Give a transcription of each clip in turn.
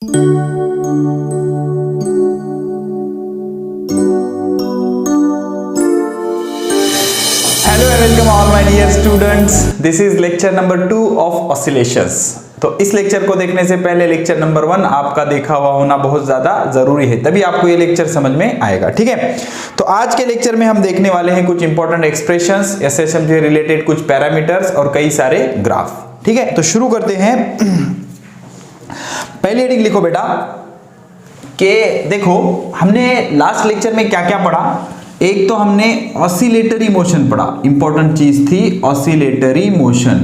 Hello welcome all my dear students, this is lecture number 2 of oscillations. तो इस lecture को देखने से पहले लेक्चर नंबर 1 आपका देखा हुआ होना बहुत ज्यादा जरूरी है, तभी आपको ये लेक्चर समझ में आएगा। ठीक है, तो आज के लेक्चर में हम देखने वाले हैं कुछ इंपॉर्टेंट एक्सप्रेशंस, एसएचएम से रिलेटेड कुछ पैरामीटर्स और कई सारे ग्राफ। ठीक है, तो शुरू करते हैं। पहली हेडिंग लिखो बेटा कि देखो हमने लास्ट लेक्चर में क्या क्या पढ़ा। एक तो हमने ऑसिलेटरी मोशन पढ़ा, इंपॉर्टेंट चीज थी ऑसिलेटरी मोशन।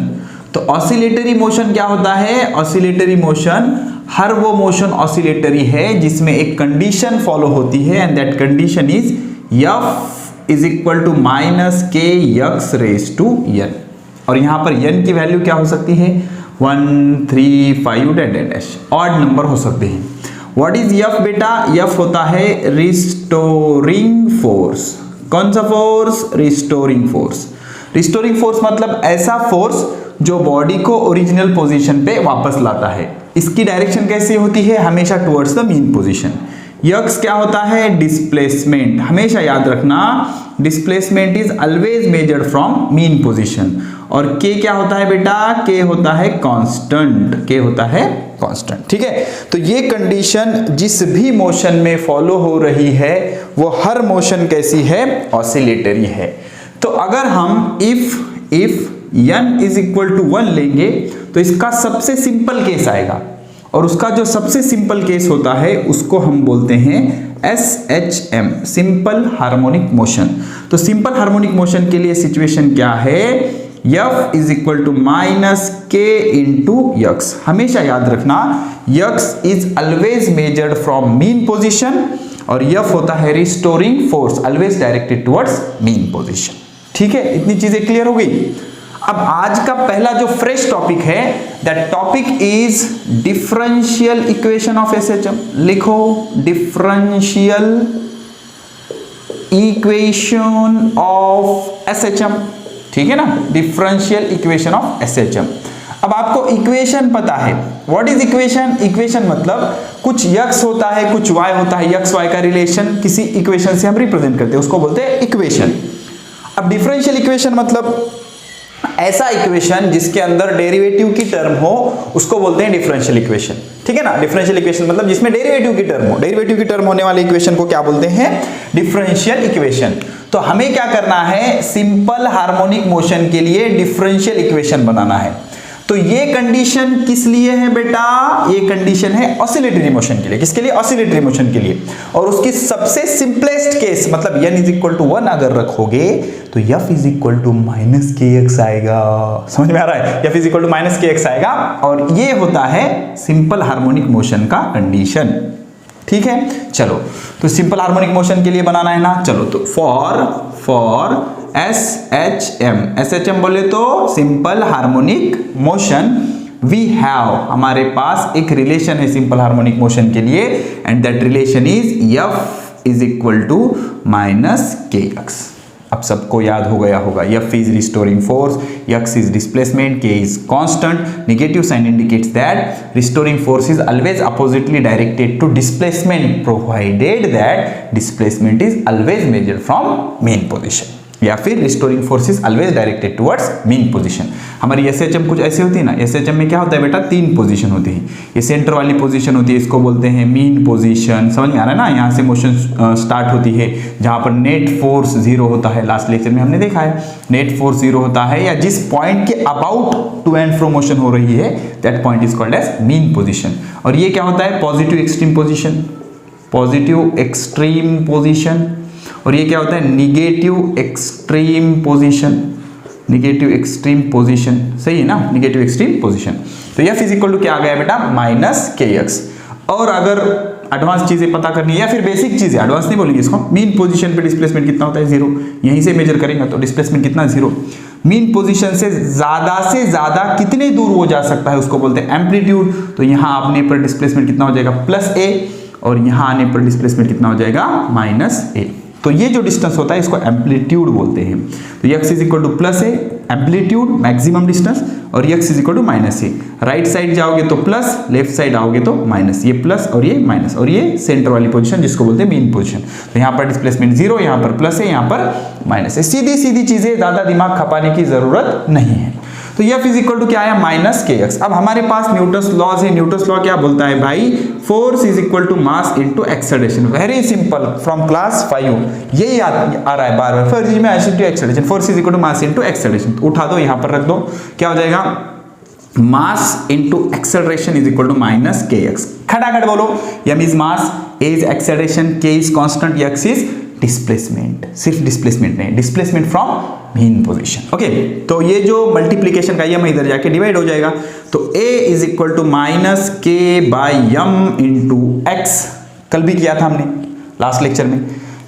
तो ऑसिलेटरी मोशन क्या होता है? ऑसिलेटरी मोशन हर वो मोशन ऑसिलेटरी है जिसमें एक कंडीशन फॉलो होती है and that condition is F is equal to minus k x raise to n। और यहां पर n की वैल्यू क्या हो सकती है? 1, 3, 5 डैश ऑड नंबर हो सकते हैं। व्हाट इज F बेटा? F होता है रिस्टोरिंग फोर्स। कौन सा force? Restoring force. Restoring force मतलब ऐसा फोर्स जो बॉडी को ओरिजिनल पोजीशन पे वापस लाता है। इसकी डायरेक्शन कैसी होती है? हमेशा towards the mean position. X क्या होता है? डिस्प्लेसमेंट। हमेशा याद रखना, displacement is always measured from mean position. और के क्या होता है बेटा? के होता है कांस्टेंट। के होता है कांस्टेंट। ठीक है, तो ये कंडीशन जिस भी मोशन में फॉलो हो रही है वो हर मोशन कैसी है? ऑसिलेटरी है। तो अगर हम if n is equal to 1 लेंगे तो इसका सबसे सिंपल केस आएगा, और उसका जो सबसे सिंपल केस होता है उसको हम बोलते हैं SHM, सिंपल हार्मोनिक मोशन। तो सिंपल हार्मोनिक मोशन के लिए सिचुएशन क्या है? F is equal to minus k into x. हमेशा याद रखना x is always measured from mean position और F होता है restoring force, always directed towards mean position. ठीक है, इतनी चीजें क्लियर हो गई। अब आज का पहला जो फ्रेश टॉपिक है, that topic is differential equation of SHM. लिखो डिफरेंशियल इक्वेशन ऑफ एसएचएम। ठीक है ना, डिफरेंशियल इक्वेशन ऑफ एसएचएम। अब आपको इक्वेशन पता है। What is equation? इक्वेशन मतलब कुछ यक्स होता है, कुछ वाई होता है, यक्स वाई का रिलेशन किसी इक्वेशन से हम रिप्रेजेंट करते हैं, उसको बोलते हैं इक्वेशन। अब डिफरेंशियल इक्वेशन मतलब ऐसा इक्वेशन जिसके अंदर डेरिवेटिव की टर्म हो, उसको बोलते हैं डिफरेंशियल इक्वेशन। ठीक है ना, डिफरेंशियल इक्वेशन मतलब जिसमें डेरिवेटिव की टर्म हो। डेरिवेटिव की टर्म होने वाले इक्वेशन को क्या बोलते हैं? Differential equation. तो हमें क्या करना है? सिंपल हार्मोनिक मोशन के लिए डिफरेंशियल इक्वेशन बनाना है। तो ये कंडीशन किस लिए है बेटा? ये कंडीशन है ऑसिलेटरी मोशन के लिए। किसके लिए? ऑसिलेटरी मोशन के लिए। और उसकी सबसे सिंपलेस्ट केस मतलब n इज इक्वल टू 1 अगर रखोगे तो F is equal to minus k x आएगा। समझ में आ रहा है? F is equal to minus k x आएगा और ये होता है सिंपल हार्मोनिक मोशन का कंडीशन। ठीक है, चलो तो सिंपल हार्मोनिक मोशन के लिए बनाना है ना। चलो तो फॉर SHM बोले तो simple harmonic motion, we have, हमारे पास एक रिलेशन है सिंपल हार्मोनिक मोशन के लिए and that relation is F is equal to minus k x. अब सबको याद हो गया होगा, F is restoring force, x is displacement, k is constant. Negative sign indicates that restoring force is always oppositely directed to displacement provided that displacement is always measured from mean position, या फिर restoring force is always directed towards mean position. हमारी SHM कुछ ऐसी होती है ना। SHM में क्या होता है बेटा? 3 पोजीशन होती है। ये सेंटर वाली पोजीशन होती है, इसको बोलते हैं मीन पोजीशन। समझ में आ रहा है ना? यहाँ से मोशन स्टार्ट होती है जहां पर नेट फोर्स 0 होता है। लास्ट लेक्चर में हमने देखा है नेट फोर्स 0 होता है, या जिस पॉइंट के about to and fro motion हो रही है that point is called as mean position. और ये क्या होता है? Positive extreme position, positive extreme position. और ये क्या होता है? Negative extreme position, negative extreme position. सही है ना, निगेटिव एक्सट्रीम पोजीशन। तो F इज इक्वल टू क्या आ गया बेटा? Minus k x. और अगर एडवांस चीजें पता करनी है या फिर बेसिक चीजें, एडवांस नहीं बोलेंगे इसको, मीन पोजीशन पे डिस्प्लेसमेंट कितना होता है? 0। यहीं से मेजर करेंगे तो डिस्प्लेसमेंट कितना? 0। मीन पोजीशन से ज्यादा कितने दूर वो जा सकता है उसको बोलते हैं एम्पलीट्यूड। तो यहाँ आपने पर डिस्प्लेसमेंट कितना हो जाएगा? प्लस a, और यहाँ आने पर डिस्प्लेसमेंट कितना हो जाएगा? Minus a। तो ये जो डिस्टेंस होता है इसको एम्पलीट्यूड बोलते हैं। तो x is equal to plus a, amplitude maximum distance, और x is equal to minus a. Right side जाओगे तो प्लस, लेफ्ट साइड आओगे तो माइनस, ये प्लस और ये माइनस, और ये सेंटर वाली पोजीशन जिसको बोलते हैं मीन पोजीशन। तो यहाँ पर डिस्प्लेसमेंट जीरो, यहाँ पर प्लस है, यहाँ पर माइनस है। सीधी सीधी चीजें, ज्यादा दिमाग खपाने की जरूरत नहीं है। तो F इज इक्वल टू क्या आया, माइनस के एक्स। अब हमारे पास न्यूटन्स लॉज है। न्यूटन्स लॉ क्या बोलता है भाई, force is equal to mass into acceleration. Very simple, from class 5 यही आ रहा है बार बार, force is mass into acceleration, force is equal to mass into acceleration. उठा दो, यहां पर रख दो, क्या हो जाएगा, mass into acceleration is equal to minus k x. खटाखट बोलो, m is mass, a is acceleration, k is constant, x is displacement. सिर्फ डिस्प्लेसमेंट नहीं, displacement from mean position. Okay, तो ये जो मल्टीप्लीकेशन का ये हम इधर जाके डिवाइड हो जाएगा, तो a is equal to minus k by m into x. कल भी किया था हमने लास्ट लेक्चर में।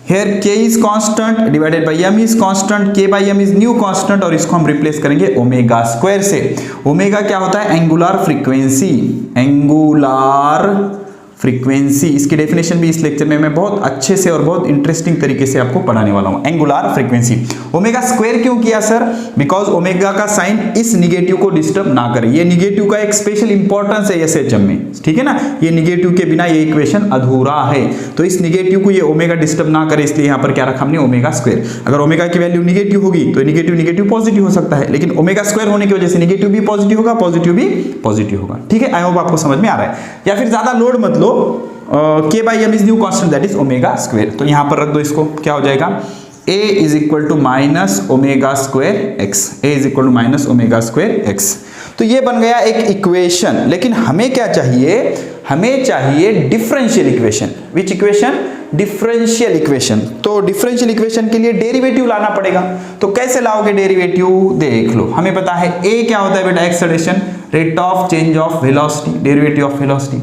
Here k is constant divided by m is constant, k by m is new constant, और इसको हम रिप्लेस करेंगे ओमेगा स्क्वायर से। ओमेगा क्या होता है, एंगुलर फ्रीक्वेंसी। एंगुलर फ्रीक्वेंसी, इसकी डेफिनेशन भी इस लेक्चर में मैं बहुत अच्छे से और बहुत इंटरेस्टिंग तरीके से आपको पढ़ाने वाला हूं। Angular frequency. ओमेगा स्क्वायर क्यों किया सर, बिकॉज ओमेगा का साइन इस निगेटिव को डिस्टर्ब ना करे। ये निगेटिव का एक स्पेशल इंपॉर्टेंस है एसएचएम में, ठीक है ना। ये निगेटिव के बिना ये इक्वेशन अधूरा है, तो इस निगेटिव को ये ओमेगा डिस्टर्ब ना करे, इसलिए यहां पर क्या रखा हमने, ओमेगा स्क्वायर। अगर ओमेगा की वैल्यू निगेटिव होगी तो निगेटिव निगेटिव पॉजिटिव हो सकता है, लेकिन ओमेगा स्क्वायर होने की वजह से निगेटिव भी पॉजिटिव होगा, पॉजिटिव भी पॉजिटिव होगा। ठीक है, आई होप आपको समझ में आ रहा है। या फिर ज्यादा लोड मत लो, k by m is new constant, that is omega square. तो यहां पर रख दो इसको, क्या हो जाएगा, a is equal to minus omega square x, a is equal to minus omega square x. तो ये बन गया एक इक्वेशन। लेकिन हमें क्या चाहिए, हमें चाहिए डिफरेंशियल इक्वेशन। विच इक्वेशन, डिफरेंशियल इक्वेशन। तो डिफरेंशियल इक्वेशन के लिए डेरिवेटिव लाना पड़ेगा। तो कैसे लाओगे डेरिवेटिव, देख लो। हमें पता है a क्या होता है बेटा, acceleration, rate of change of velocity, derivative of velocity.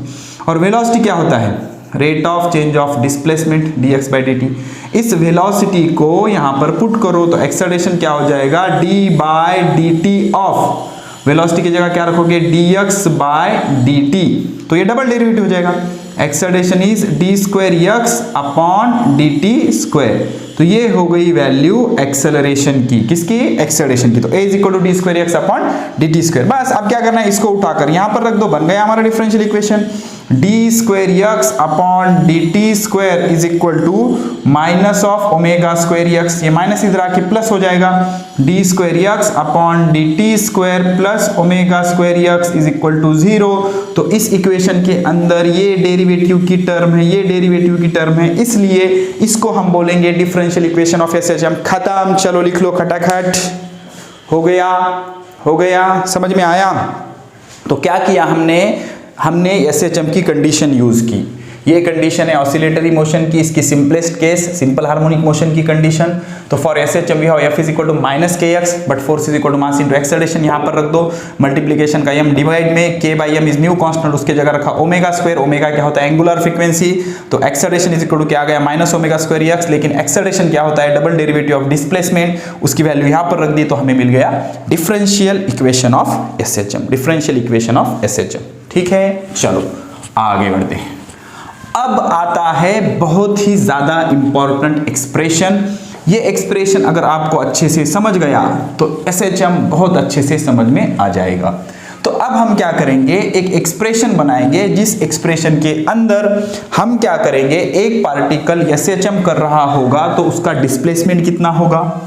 और वेलोसिटी क्या होता है, rate of change of displacement dx by dt। इस वेलोसिटी को यहां पर पुट करो तो एक्सेलरेशन क्या हो जाएगा, d by dt of, velocity की जगह क्या रखोगे, dx by dt। तो ये डबल डेरिवेटिव हो जाएगा, acceleration is d square x upon dt square. तो ये हो गई वैल्यू एक्सेलरेशन की, किसकी, एक्सेलरेशन की। तो a is equal to d square x upon dt square. बस अब क्या करना है, इसको उठाकर यहां पर रख दो, बन गया हमारा differential equation. d square x upon dt square is equal to minus of omega square x, ये माइनस इधर आके प्लस हो जाएगा, d square x upon dt square plus omega square x is equal to 0। तो इस equation के अंदर ये डेरिवेटिव की टर्म है, ये डेरिवेटिव की टर्म है, इसलिए इसको हम बोलेंगे डिफरेंशियल इक्वेशन ऑफ एसएचएम। खत्म, चलो लिख लो खटाखट। हो गया, हो गया, समझ में आया। तो क्या किया हमने एसएचएम की कंडीशन यूज की। ये कंडीशन है ऑसिलेटरी मोशन की, इसकी simplest case, simple harmonic motion की कंडीशन। तो for SHM we have f is equal to minus k x, but force is equal to mass into acceleration. यहां पर रख दो मल्टीप्लिकेशन का m डिवाइड में k by m is new constant, उसके जगह रखा ओमेगा स्क्वायर। ओमेगा क्या होता है, एंगुलर फ्रीक्वेंसी। तो एक्सेलरेशन इज इक्वल टू क्या आ गया, माइनस ओमेगा स्क्वायर एक्स। लेकिन एक्सेलरेशन क्या होता है, डबल डेरिवेटिव ऑफ डिस्प्लेसमेंट, उसकी वैल्यू यहां पर रख दी, तो हमें मिल गया differential equation of SHM, differential equation of SHM. ठीक है, चलो आगे बढ़ते हैं। अब आता है बहुत ही ज्यादा इंपॉर्टेंट एक्सप्रेशन। ये एक्सप्रेशन अगर आपको अच्छे से समझ गया तो एसएचएम बहुत अच्छे से समझ में आ जाएगा। तो अब हम क्या करेंगे, एक एक्सप्रेशन बनाएंगे, जिस एक्सप्रेशन के अंदर हम क्या करेंगे, एक पार्टिकल एसएचएम कर रहा होगा तो उसका डिस्प्लेसमेंट कितना होगा,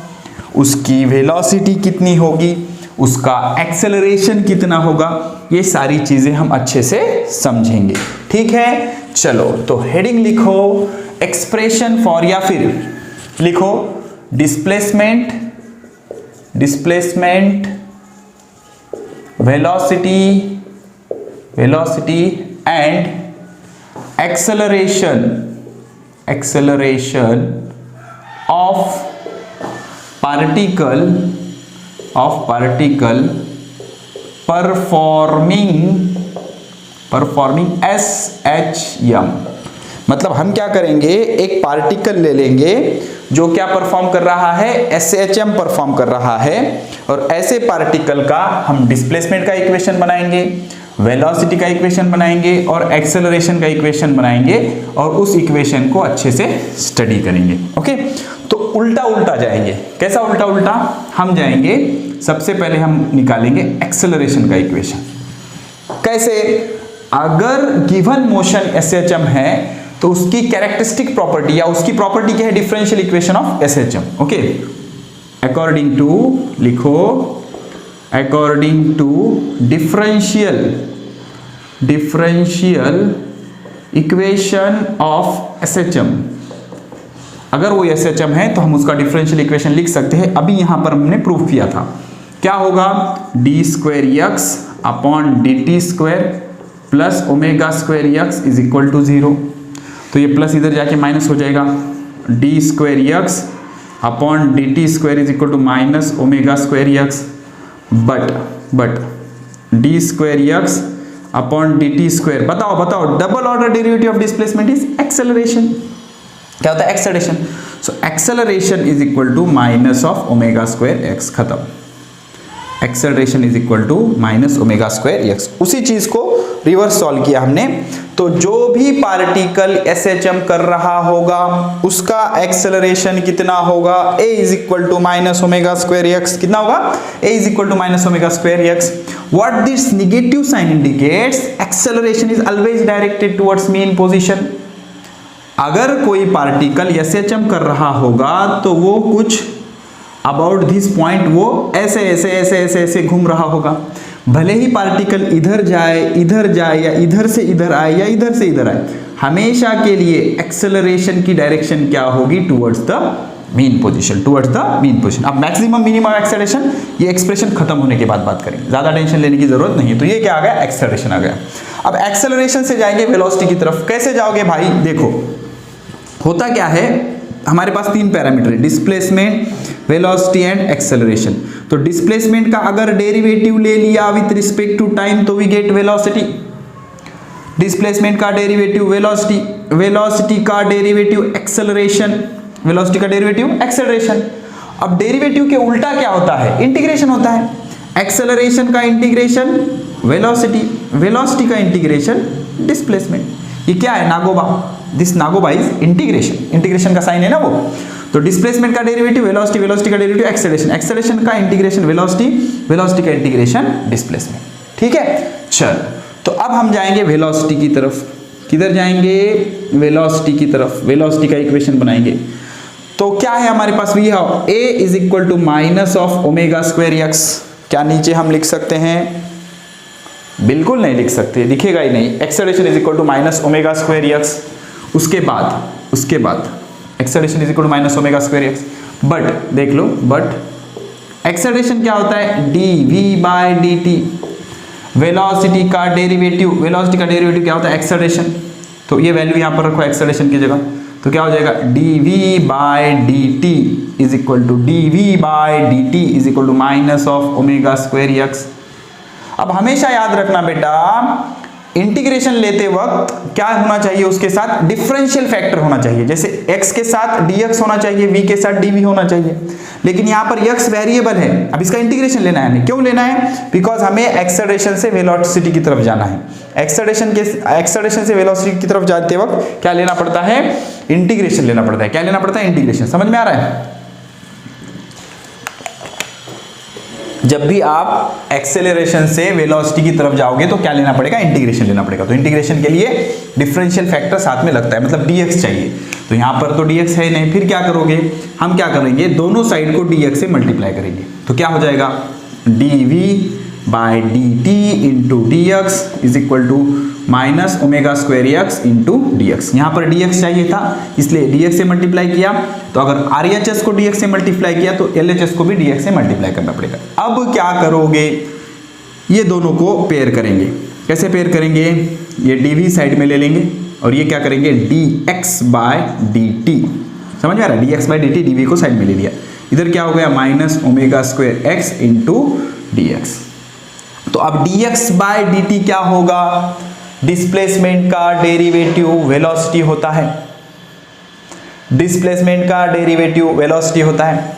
उसकी वेलोसिटी कितनी होगी, उसका एक्सेलरेशन कितना होगा, ये सारी चीजें हम अच्छे से समझेंगे। ठीक है, चलो तो हेडिंग लिखो एक्सप्रेशन फॉर, या फिर लिखो displacement velocity and acceleration of particle performing SHM। मतलब हम क्या करेंगे, एक पार्टिकल ले लेंगे जो क्या परफॉर्म कर रहा है, SHM परफॉर्म कर रहा है, और ऐसे पार्टिकल का हम डिस्प्लेसमेंट का इक्वेशन बनाएंगे, वेलोसिटी का इक्वेशन बनाएंगे और एक्सेलरेशन का इक्वेशन बनाएंगे, और उस इक्वेशन को अच्छे से स्टडी करेंगे। ओके, तो उल्टा उल्टा जाएंगे। कैसा उल्टा उल्टा, हम जाएंगे सबसे पहले हम निकालेंगे एक्सेलरेशन का इक्वेशन। कैसे? अगर गिवन मोशन SHM है तो उसकी कैरेक्टरिस्टिक प्रॉपर्टी या उसकी प्रॉपर्टी क्या है? Differential equation of SHM। Okay, according to, लिखो, according to differential equation of SHM, अगर वो SHM है तो हम उसका डिफरेंशियल इक्वेशन लिख सकते हैं। अभी यहां पर हमने प्रूव किया था, क्या होगा? d2x upon dt² plus ω² is equal to 0। तो ये प्लस इधर जाके माइनस हो जाएगा, d2x upon dt² is equal to minus ω²x, but d2x upon dt², बताओ double order derivative of displacement is acceleration. क्या होता है? Acceleration. So acceleration is equal to minus of ω²x, खत्म। Acceleration is equal to minus ω²x। उसी चीज को reverse solve किया हमने, तो जो भी पार्टिकल SHM कर रहा होगा उसका एक्सेलरेशन कितना होगा? a is equal to minus ω²x। कितना होगा? a is equal to minus ω²x। What this negative sign indicates? Acceleration is always directed towards mean position. अगर कोई पार्टिकल SHM कर रहा होगा तो वो कुछ अबाउट दिस पॉइंट वो ऐसे घूम रहा होगा। भले ही पार्टिकल इधर जाए या इधर से इधर आए या इधर से इधर आए, हमेशा के लिए एक्सेलरेशन की डायरेक्शन क्या होगी? Towards the mean position, towards the mean position. अब मैक्सिमम मिनिमम एक्सेलरेशन, ये एक्सप्रेशन खत्म होने के बाद बात करेंगे, ज्यादा टेंशन लेने की जरूरत नहीं है। तो ये क्या आ गया? एक्सेलरेशन आ गया। अब एक्सेलरेशन से जाएंगे वेलोसिटी की तरफ। कैसे जाओगे भाई? देखो, होता क्या है, हमारे पास तीन पैरामीटर है, डिस्प्लेसमेंट, वेलोसिटी एंड एक्सेलरेशन। तो डिस्प्लेसमेंट का अगर डेरिवेटिव ले लिया विथ रिस्पेक्ट टू टाइम तो वी गेट वेलोसिटी। डिस्प्लेसमेंट का डेरिवेटिव वेलोसिटी, वेलोसिटी का डेरिवेटिव एक्सेलरेशन, वेलोसिटी का डेरिवेटिव एक्सेलरेशन। अब डेरिवेटिव के उल्टा क्या होता है? इंटीग्रेशन होता है। एक्सेलरेशन का इंटीग्रेशन वेलोसिटी, वेलोसिटी का इंटीग्रेशन डिस्प्लेसमेंट। ये क्या है? Nagoba. This Nagoba is integration, integration का साइन है ना वो। तो डिस्प्लेसमेंट का डेरिवेटिव वेलोसिटी, वेलोसिटी का डेरिवेटिव एक्सेलरेशन, एक्सेलरेशन का इंटीग्रेशन वेलोसिटी, वेलोसिटी का इंटीग्रेशन डिस्प्लेसमेंट। ठीक है, चल। तो अब हम जाएंगे वेलोसिटी की तरफ। किधर जाएंगे? वेलोसिटी की तरफ। वेलोसिटी का इक्वेशन बनाएंगे। तो क्या है हमारे पास? We have a is equal to minus of ω²x। क्या नीचे हम लिख सकते हैं? बिल्कुल नहीं लिख सकते, दिखेगा ही नहीं। Acceleration is equal to minus ω²x। उसके बाद acceleration is equal to minus ω²x। But देख लो, बट एक्सेलरेशन क्या होता है? dv/dt। वेलोसिटी का डेरिवेटिव, वेलोसिटी का डेरिवेटिव क्या होता है? एक्सेलरेशन। तो ये वैल्यू यहां पर रखो एक्सेलरेशन की जगह। तो क्या हो जाएगा? dv/dt is equal to minus of ω²x। अब हमेशा याद रखना बेटा, इंटीग्रेशन लेते वक्त क्या होना चाहिए? उसके साथ डिफरेंशियल फैक्टर होना चाहिए। जैसे x के साथ dx होना चाहिए, v के साथ dv होना चाहिए। लेकिन यहाँ पर x वेरिएबल है, अब इसका इंटीग्रेशन लेना है हमें। क्यों लेना है? बिकॉज हमें एक्सेलरेशन से वेलोसिटी की तरफ जाना है। एक्सेलरेशन से वेलोसिटी की तरफ जाते वक्त क्या लेना पड़ता है? इंटीग्रेशन लेना पड़ता है। क्या लेना पड़ता है? इंटीग्रेशन। समझ में आ रहा है? जब भी आप एक्सेलरेशन से वेलोसिटी की तरफ जाओगे तो क्या लेना पड़ेगा? इंटीग्रेशन लेना पड़ेगा। तो इंटीग्रेशन के लिए डिफरेंशियल फैक्टर साथ में लगता है, मतलब dx चाहिए। तो यहां पर तो dx है नहीं, फिर क्या करोगे? हम क्या करेंगे? दोनों साइड को dx से मल्टीप्लाई करेंगे। तो क्या हो जाएगा? dv/dt into dx is equal to minus ω²x into dx। यहां पर dx चाहिए था इसलिए dx से मल्टीप्लाई किया। तो अगर RHS को dx से मल्टीप्लाई किया तो LHS को भी dx से मल्टीप्लाई करना पड़ेगा। अब क्या करोगे? ये दोनों को पेयर करेंगे। कैसे पेयर करेंगे? ये dv साइड में ले लेंगे और ये क्या करेंगे? dx/dt। समझ में आ रहा है? dx/dt, dv को साइड में ले लिया। इधर क्या हो गया? Minus ω²x into dx। तो अब dx/dt क्या होगा? डिस्प्लेसमेंट का डेरिवेटिव वेलोसिटी होता है। डिस्प्लेसमेंट का डेरिवेटिव वेलोसिटी होता है।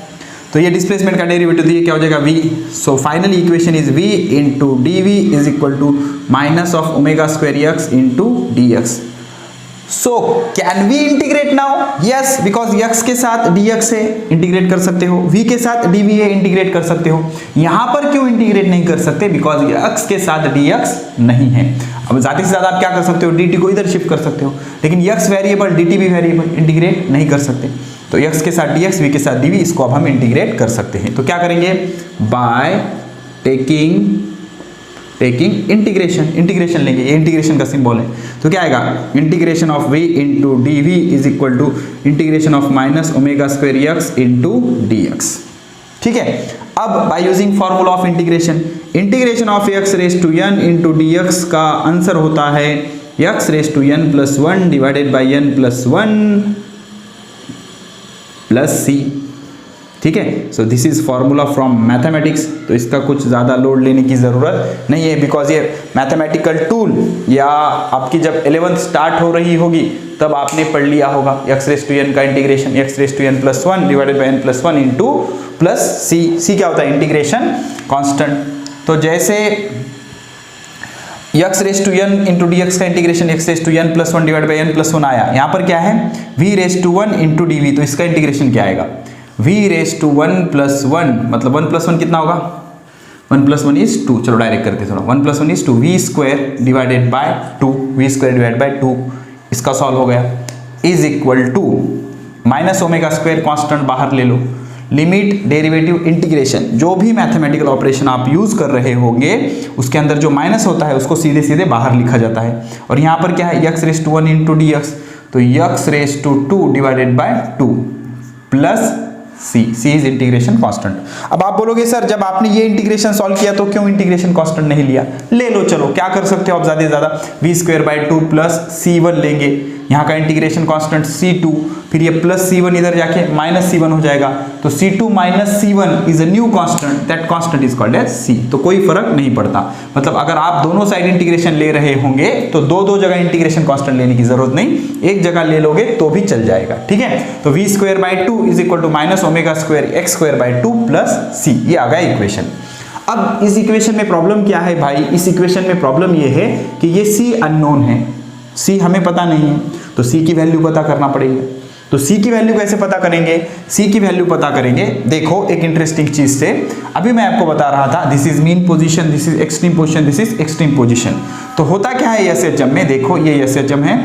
तो ये डिस्प्लेसमेंट का डेरिवेटिव दिए, क्या हो जाएगा? v। So final equation is v into dv is equal to minus of ω²x into dx। So can we integrate now? Yes, because x के साथ dx है, इंटीग्रेट कर सकते हो, v के साथ dv है, इंटीग्रेट कर सकते हो। यहां पर क्यों इंटीग्रेट नहीं कर सकते? बिकॉज x के साथ dx नहीं है। अब ज्यादा से ज्यादा आप क्या कर सकते हो, dt को इधर शिफ्ट कर सकते हो, लेकिन x वेरिएबल dt भी वेरिएबल, इंटीग्रेट नहीं कर सकते। तो x के साथ dx, v के साथ dv, इसको अब हम इंटीग्रेट कर सकते हैं। तो क्या करेंगे? बाय टेकिंग इंटीग्रेशन, इंटीग्रेशन लेंगे, ये इंटीग्रेशन का सिंबल है। तो क्या आएगा? Integration of v into d v is equal to integration of minus omega square x into d x. ठीक है, अब by using formula of integration of x raise to n into d x का answer होता है x raise to n plus 1 divided by n plus 1 plus c। ठीक है, so this is formula from mathematics. तो इसका कुछ ज़्यादा load लेने की ज़रूरत नहीं है, बिकॉज ये मैथमेटिकल टूल या आपकी जब 11th स्टार्ट हो रही होगी तब आपने पढ़ लिया होगा। x रेज टू n का integration x raise to n plus 1 divided by n plus 1 into plus c क्या होता है? Integration constant. तो जैसे x raise to n into d x का integration x raise to n plus 1 divide by n plus 1 आया, यहाँ पर क्या है? v raise to 1 into d v, तो इसका इंटीग्रेशन क्या आएगा? v रेज टू 1 प्लस 1, मतलब 1 प्लस 1 कितना होगा? 1 प्लस 1 इज 2। चलो डायरेक्ट करते हैं थोड़ा। 1 plus 1 is 2, v square divided by 2, v square divide by 2, इसका सॉल्व हो गया, is equal to minus omega square constant बाहर ले लो, लिमिट डेरिवेटिव इंटीग्रेशन, जो भी मैथमेटिकल ऑपरेशन आप यूज कर रहे होंगे उसके अंदर जो माइनस होता है उसको सीधे सीधे बाहर लिखा जाता है। और यहाँ पर क्या है? x raise to 1 into d x, तो x raise to 2 divided by 2 plus c is integration constant. अब आप बोलोगे सर जब आपने ये इंटीग्रेशन सॉल्व किया तो क्यों इंटीग्रेशन कांस्टेंट नहीं लिया? ले लो, चलो क्या कर सकते हो आप ज्यादा से ज्यादा v square by 2 plus c1 लेंगे, यहाँ का इंटीग्रेशन कांस्टेंट c2, फिर ये प्लस c1 इधर जाके माइनस c1 हो जाएगा, तो c2 minus c1 is a new constant, that constant is called as c। तो कोई फर्क नहीं पड़ता, मतलब अगर आप दोनों साइड इंटीग्रेशन ले रहे होंगे तो दो जगह इंटीग्रेशन कांस्टेंट लेने की जरूरत नहीं, एक जगह ले लोगे तो भी चल जाएगा। ठीक है, तो v square by 2 is equal to minus omega square x square by 2 plus c, ये आ गया इक्वेशन। अब इस इक्वेशन में प्रॉब्लम क्या है भाई? इस इक्वेशन में प्रॉब्लम ये है कि ये c अननोन है, c हमें पता नहीं है, तो c की वैल्यू पता करना पड़ेगा। तो c की वैल्यू कैसे पता करेंगे? c की वैल्यू पता करेंगे, देखो एक इंटरेस्टिंग चीज से, अभी मैं आपको बता रहा था this is mean position, this is extreme position, this is extreme position. तो होता क्या है SHM में? देखो ये SHM है,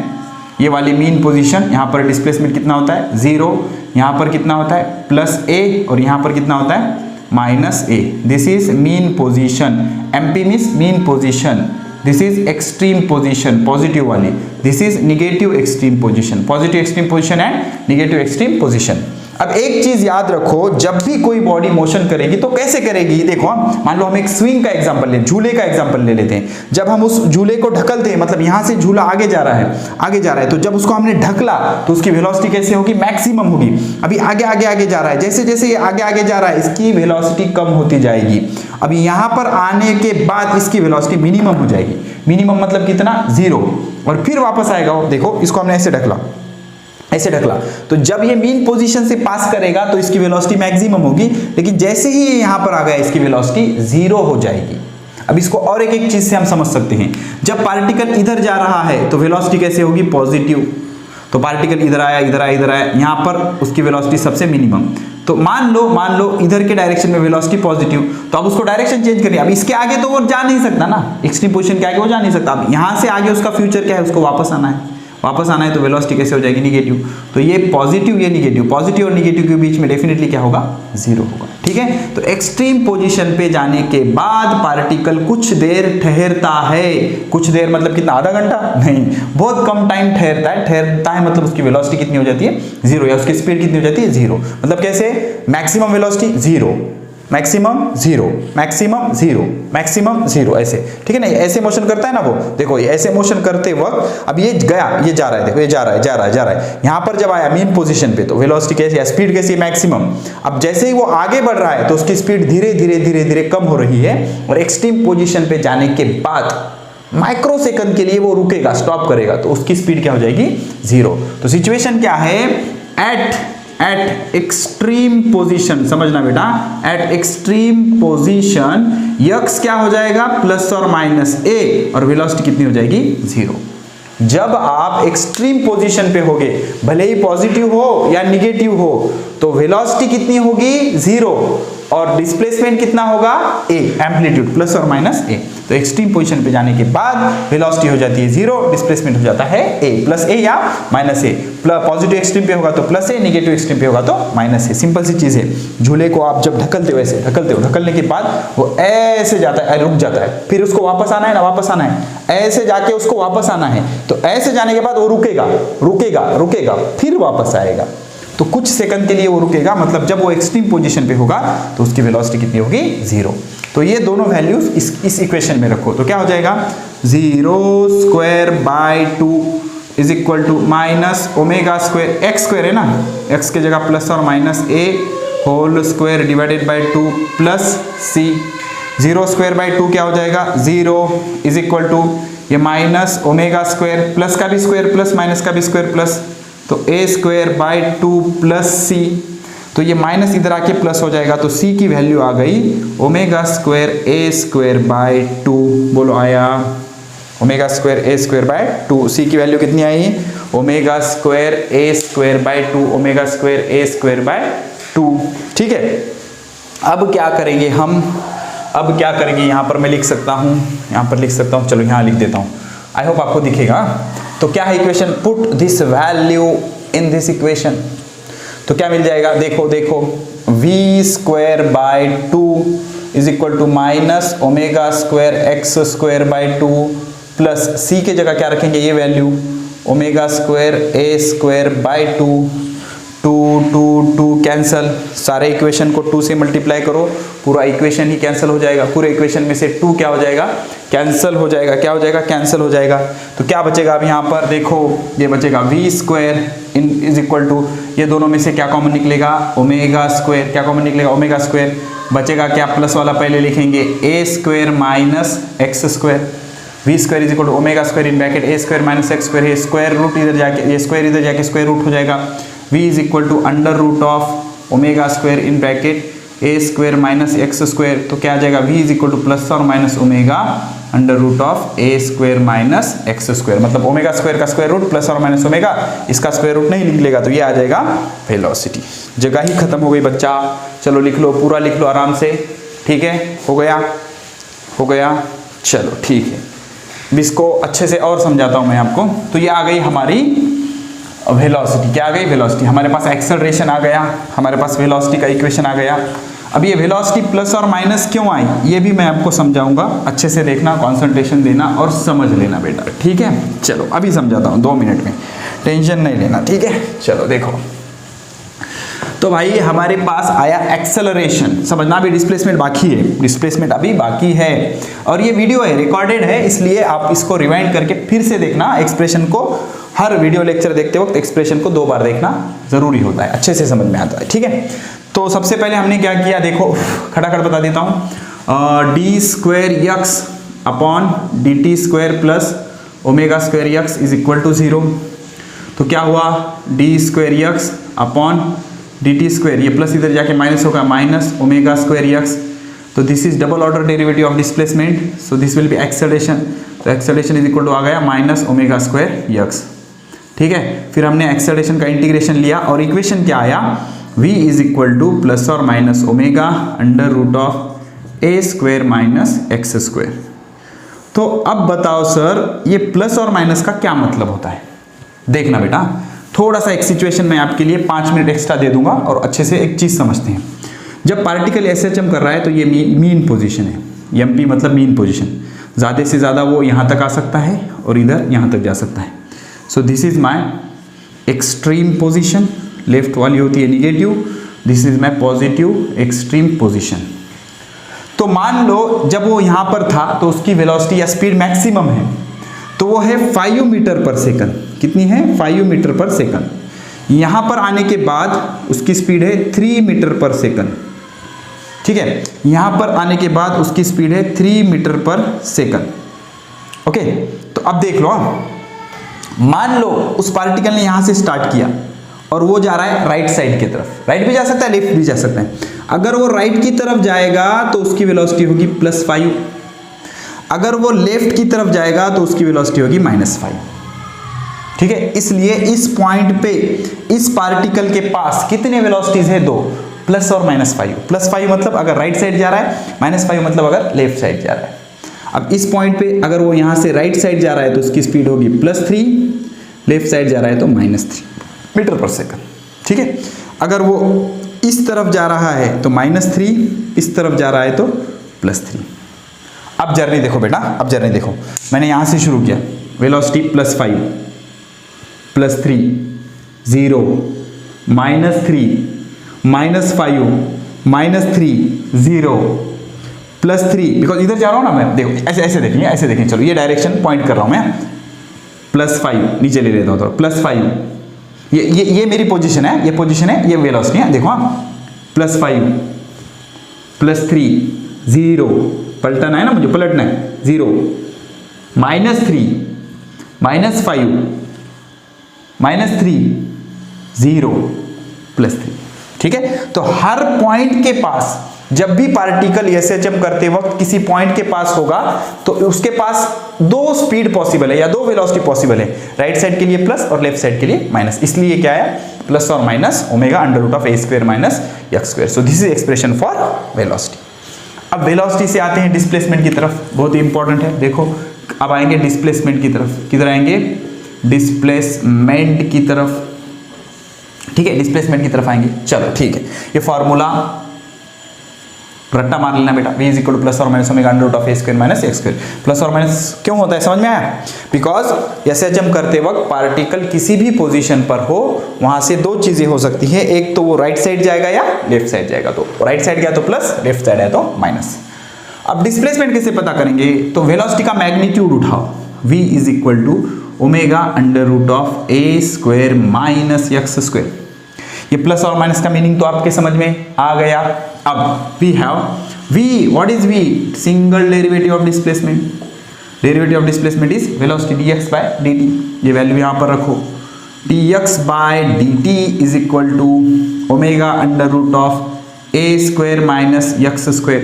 ये वाली मीन पोजीशन, यहाँ पर डिस्प्लेसमेंट कितना होता है? 0, यहाँ पर कितना होता है? प्लस a, और यहाँ पर कितना होता है? Minus a। This is mean position, MP means mean position, this is extreme position positive वाली, this is negative extreme position, positive extreme position and negative extreme position. अब एक चीज याद रखो, जब भी कोई बॉडी मोशन करेगी तो कैसे करेगी? देखो मान लो हम एक स्विंग का एग्जांपल ले, झूले का एग्जांपल ले लेते हैं। जब हम उस झूले को ढकलते हैं, मतलब यहां से झूला आगे जा रहा है, तो जब उसको हमने ढकला तो उसकी वेलोसिटी कैसे होगी? मैक्सिमम होगी। अभी आगे जा रहा है, जैसे जैसे ये आगे जा रहा है इसकी वेलोसिटी कम होती जाएगी। अभी यहां पर आने के बाद इसकी वेलोसिटी मिनिमम हो जाएगी। मिनिमम मतलब कितना? 0, और फिर वापस आएगा। देखो इसको हमने ऐसे ढकला, तो जब ये मीन पोजीशन से पास करेगा तो इसकी वेलोसिटी मैक्सिमम होगी, लेकिन जैसे ही ये यहां पर आ गया इसकी वेलोसिटी 0 हो जाएगी। अब इसको और एक चीज से हम समझ सकते हैं, जब पार्टिकल इधर जा रहा है तो वेलोसिटी कैसे होगी? पॉजिटिव। तो पार्टिकल इधर आया, यहां पर उसकी वेलोसिटी सबसे मिनिमम। तो मान लो इधर के डायरेक्शन में वेलोसिटी पॉजिटिव, तो अब उसको डायरेक्शन चेंज करिए। अब इसके आगे तो वो जा नहीं सकता ना, एक्सट्रीम पोजीशन के आगे वो जा नहीं सकता। अब यहां से आगे उसका फ्यूचर क्या है? उसको वापस आना है, तो वेलोसिटी कैसे हो जाएगी? निगेटिव। तो ये पॉजिटिव, ये निगेटिव, पॉजिटिव और निगेटिव के बीच में डेफिनेटली क्या होगा? 0 होगा। ठीक है, तो एक्सट्रीम पोजीशन पे जाने के बाद पार्टिकल कुछ देर ठहरता है, कुछ देर मतलब कितना? आधा घंटा नहीं, बहुत कम टाइम ठहरता है, मतलब उसकी वेलोसिटी कितनी हो जाती है? 0, या उसकी स्पीड कितनी हो जाती है? 0। मतलब कैसे? Maximum velocity 0, maximum 0, maximum 0, maximum 0, ऐसे। ठीक है ना, ऐसे मोशन करता है ना वो। देखो ये ऐसे मोशन करते वक्त अब ये गया, ये जा रहा है, देखो ये जा रहा है। यहां पर जब आया मीन पोजीशन पे तो वेलोसिटी कैसी है? स्पीड कैसी है? मैक्सिमम। अब जैसे ही वो आगे बढ़ रहा है तो उसकी स्पीड धीरे धीरे कम हो रही है, और एक्सट्रीम पोजीशन पे जाने के बाद माइक्रो सेकंड के लिए वो रुकेगा, स्टॉप करेगा, तो उसकी स्पीड क्या हो जाएगी? 0। तो सिचुएशन क्या है? एट एक्सट्रीम पोजीशन, समझना बेटा, एट एक्सट्रीम पोजीशन x क्या हो जाएगा? प्लस और माइनस a, और वेलोसिटी कितनी हो जाएगी? 0। जब आप एक्सट्रीम पोजीशन पे होगे, भले ही पॉजिटिव हो या निगेटिव हो, तो वेलोसिटी कितनी होगी 0 और डिस्प्लेसमेंट कितना होगा a, एम्पलीट्यूड प्लस और माइनस a। तो एक्सट्रीम पोजीशन पे जाने के बाद वेलोसिटी हो जाती है 0, डिस्प्लेसमेंट हो जाता है a, प्लस a या माइनस a। पॉजिटिव एक्सट्रीम पे होगा तो प्लस a, निगेटिव एक्सट्रीम पे होगा तो माइनस a। सिंपल सी चीज है। झूले को आप जब ढकलते हो, ऐसे ढकलते हो, ढकलने के बाद वो ऐसे जाता है, रुक जाता है, फिर उसको वापस आना है ना, वापस आना है, ऐसे जाके उसको वापस आना है, तो ऐसे जाने के बाद वो रुकेगा रुकेगा रुकेगा, फिर वापस आएगा। तो कुछ सेकंड के लिए वो रुकेगा, मतलब जब वो एक्सट्रीम पोजीशन पे होगा तो उसकी वेलोसिटी कितनी होगी 0। तो ये दोनों वैल्यूज इस इक्वेशन में रखो, तो क्या हो जाएगा 0²/2 is equal to minus omega square, x square है ना, एक्स के जगह प्लस और minus a whole square divided by 2 plus c। 0²/2 क्या हो जाएगा 0 इज इक्वल टू ये माइनस ओमेगा स्क्वायर, प्लस का भी स्क्वायर प्लस, माइनस का भी स्क्वायर प्लस, तो a²/2 प्लस c। तो ये माइनस इधर आके प्लस हो जाएगा, तो c की वैल्यू आ गई ओमेगा² a²/2। बोलो आया ओमेगा² a²/2। c की वैल्यू कितनी आई ओमेगा² a²/2, ओमेगा² a²/2। ठीक है, अब क्या करेंगे हम, अब क्या करेंगे, यहाँ पर मैं लिख सकता हूँ, यहाँ पर लिख सकता हूँ, चलो यहाँ लिख देता हूँ, आई होप आपको दिखेगा। तो क्या है equation, put this value in this equation, तो क्या मिल जाएगा, देखो देखो v²/2 is equal to minus ओमेगा² x²/2 प्लस c के जगह क्या रखेंगे ये वैल्यू ओमेगा² a²/2। 2 कैंसल, सारे इक्वेशन को 2 से मल्टीप्लाई करो, पूरा इक्वेशन ही कैंसिल हो जाएगा, पूरे इक्वेशन में से 2 क्या हो जाएगा कैंसिल हो जाएगा, क्या हो जाएगा कैंसिल हो जाएगा। तो क्या बचेगा अब यहाँ पर देखो, ये बचेगा v² इज इक्वल टू, ये दोनों में से क्या कॉमन निकलेगा ओमेगा², क्या कॉमन निकलेगा ओमेगा², बचेगा क्या प्लस वाला पहले लिखेंगे a² minus x², v² is equal to ओमेगा² in bracket a² minus x², ये स्क्वायर रूट इधर जाके, ये स्क्वायर इधर जाके स्क्वायर रूट हो जाएगा, v is equal to under root of ओमेगा² in bracket a² minus x², तो क्या आ जाएगा v is equal to plus और minus omega under root of a² minus x², मतलब ओमेगा² का स्क्वायर रूट प्लस और माइनस ओमेगा, इसका स्क्वायर रूट नहीं निकलेगा, तो ये आ जाएगा वेलोसिटी। जगह ही खत्म हो गई बच्चा, चलो लिख लो, पूरा लिख लो आराम से, ठीक है, हो गया हो गया, चलो ठीक है। अब इसको अच्छे से और समझाता हूँ मैं आपको। तो ये आ गई हमारी वेलोसिटी, क्या आ गई वेलोसिटी, हमारे पास एक्सेलरेशन आ गया, हमारे पास वेलोसिटी का इक्वेशन आ गया। अब ये वेलोसिटी प्लस और माइनस क्यों आई ये भी मैं आपको समझाऊंगा, अच्छे से देखना, कंसंट्रेशन देना और समझ लेना बेटा, ठीक है। चलो अभी समझाता हूँ 2 मिनट में, टेंशन नहीं लेना, ठीक है। चलो देखो, तो भाई हमारे पास आया एक्सेलरेशन, समझना भी डिस्प्लेसमेंट बाकी है, डिस्प्लेसमेंट अभी बाकी है, और ये वीडियो है रिकॉर्डेड है, इसलिए आप इसको रिवाइंड करके फिर से देखना एक्सप्रेशन को, हर वीडियो लेक्चर देखते वक्त एक्सप्रेशन को 2 बार देखना जरूरी होता है, अच्छे से समझ में आता है, ठीक है। तो सबसे पहले हमने क्या किया, देखो खटाखट बता देता हूँ, d² अपॉन dt² प्लस ओमेगा² x इज इक्वल टू 0। तो क्या हुआ d² अपॉन dt², ये प्लस इधर जाके माइनस होगा, माइनस ओमेगा² x, तो this is double order derivative of displacement, so this will B acceleration, तो एक्सेलरेशन इज इक्वल टू आ गया माइनस ओमेगा² x, ठीक है। फिर हमने एक्सेलरेशन का इंटीग्रेशन लिया और इक्वेशन क्या आया, v is equal to plus और minus omega under root of a² minus x²। तो अब बताओ सर ये प्लस और माइनस का क्या मतलब होता है, देखना बेटा, थोड़ा सा एक सिचुएशन में आपके लिए 5 मिनट एक्स्ट्रा दे दूंगा और अच्छे से एक चीज समझते हैं। जब पार्टिकल SHM कर रहा है तो ये मीन पोजीशन है, MP मतलब मीन पोजीशन, ज़्यादा से ज़्यादा वो यहाँ तक आ सकता है और इधर यहाँ तक जा सकता है। So this is my extreme position, left वाली होती है negative, this is my positive extreme position. तो मान लो जब वो यहाँ पर था तो उसकी वेलोसिटी या स्पीड मैक्सिमम है, तो वो है 5 मीटर पर सेकंड, कितनी है 5 मीटर पर सेकंड। यहाँ पर आने के बाद उसकी स्पीड है 3 मीटर पर सेकंड, ठीक है, यहाँ पर आने के बाद उसकी स्पीड है 3 मीटर पर सेकंड, ओके। तो अब देख लो, मान लो उस पार्टिकल ने यहाँ से स्टार्ट किया और वो जा रहा है राइट साइड की तरफ, राइट भी जा सकता है लेफ्ट भी जा सकता है। अगर वो राइट की तरफ जाएगा तो उसकी वेलोसिटी होगी +5, अगर वो लेफ्ट की तरफ जाएगा तो उसकी वेलोसिटी होगी -5, ठीक है, इसलिए इस पॉइंट पे इस पार्टिकल के पास कितने वेलोसिटीज है? 2, प्लस और माइनस 5। प्लस 5 मतलब अगर राइट साइड जा रहा है, माइनस 5 मतलब अगर लेफ्ट साइड जा रहा है। अब इस पॉइंट पे अगर वो यहां से राइट साइड जा रहा है तो उसकी स्पीड होगी +3, लेफ्ट साइड जा रहा है तो -3 मीटर पर सेकंड। ठीक है, अगर वो इस तरफ जा रहा है तो -3, इस तरफ जा रहा है तो +3। अब जर्नी देखो बेटा, अब जर्नी देखो, मैंने यहां से शुरू किया, वेलोसिटी +5, +3, 0, -3, -5, -3, 0, +3, बिकॉज इधर जा रहा हूं ना मैं, देखो ऐसे ऐसे देखेंगे, ऐसे देखेंगे, चलो ये डायरेक्शन पॉइंट कर रहा हूं मैं, +5 नीचे ले लेता हूं तो +5, ये मेरी पोजीशन है, ये पोजीशन है, ये वेलोसिटी है, देखो +5, +3, 0, पलटना है ना मुझे, पलटना है, 0, -3, -5, -3, 0, +3। ठीक है, तो हर पॉइंट के पास जब भी पार्टिकल एसएचएम करते वक्त किसी पॉइंट के पास होगा तो उसके पास 2 स्पीड पॉसिबल है या 2 वेलोसिटी पॉसिबल है, राइट साइड के लिए प्लस और लेफ्ट साइड के लिए माइनस। इसलिए क्या है, प्लस और minus omega √(a²-x²). So this is expression for velocity. अब वेलोसिटी से आते हैं डिस्प्लेसमेंट की तरफ, बहुत ही इंपॉर्टेंट है। देखो अब आएंगे डिस्प्लेसमेंट की तरफ, किधर आएंगे? डिस्प्लेसमेंट की तरफ। ठीक है, डिस्प्लेसमेंट की तरफ आएंगे। चलो ठीक है, ये फॉर्मूला रट्टा मार लेना बेटा, v = +or - omega √(a²-x²). Plus और माइनस क्यों होता है, समझ में आया? बिकॉज एसएचएम करते वक्त पार्टिकल किसी भी पोजीशन पर हो, वहां से 2 चीजें हो सकती है, एक तो वो राइट साइड जाएगा या लेफ्ट साइड जाएगा। तो राइट साइड गया तो प्लस, लेफ्ट साइड है तो माइनस। अब डिस्प्लेसमेंट कैसे पता करेंगे? तो वेलोसिटी का मैग्नीट्यूड उठाओ, v = ओमेगा √(a²-x²). ये प्लस और माइनस का मीनिंग तो आपके समझ में आ गया। अब we have v, what is v? Single derivative of displacement. Derivative of displacement is velocity dx/dt। ये वैल्यू यहां पर रखो, dx/dt is equal to omega √(a²-x²).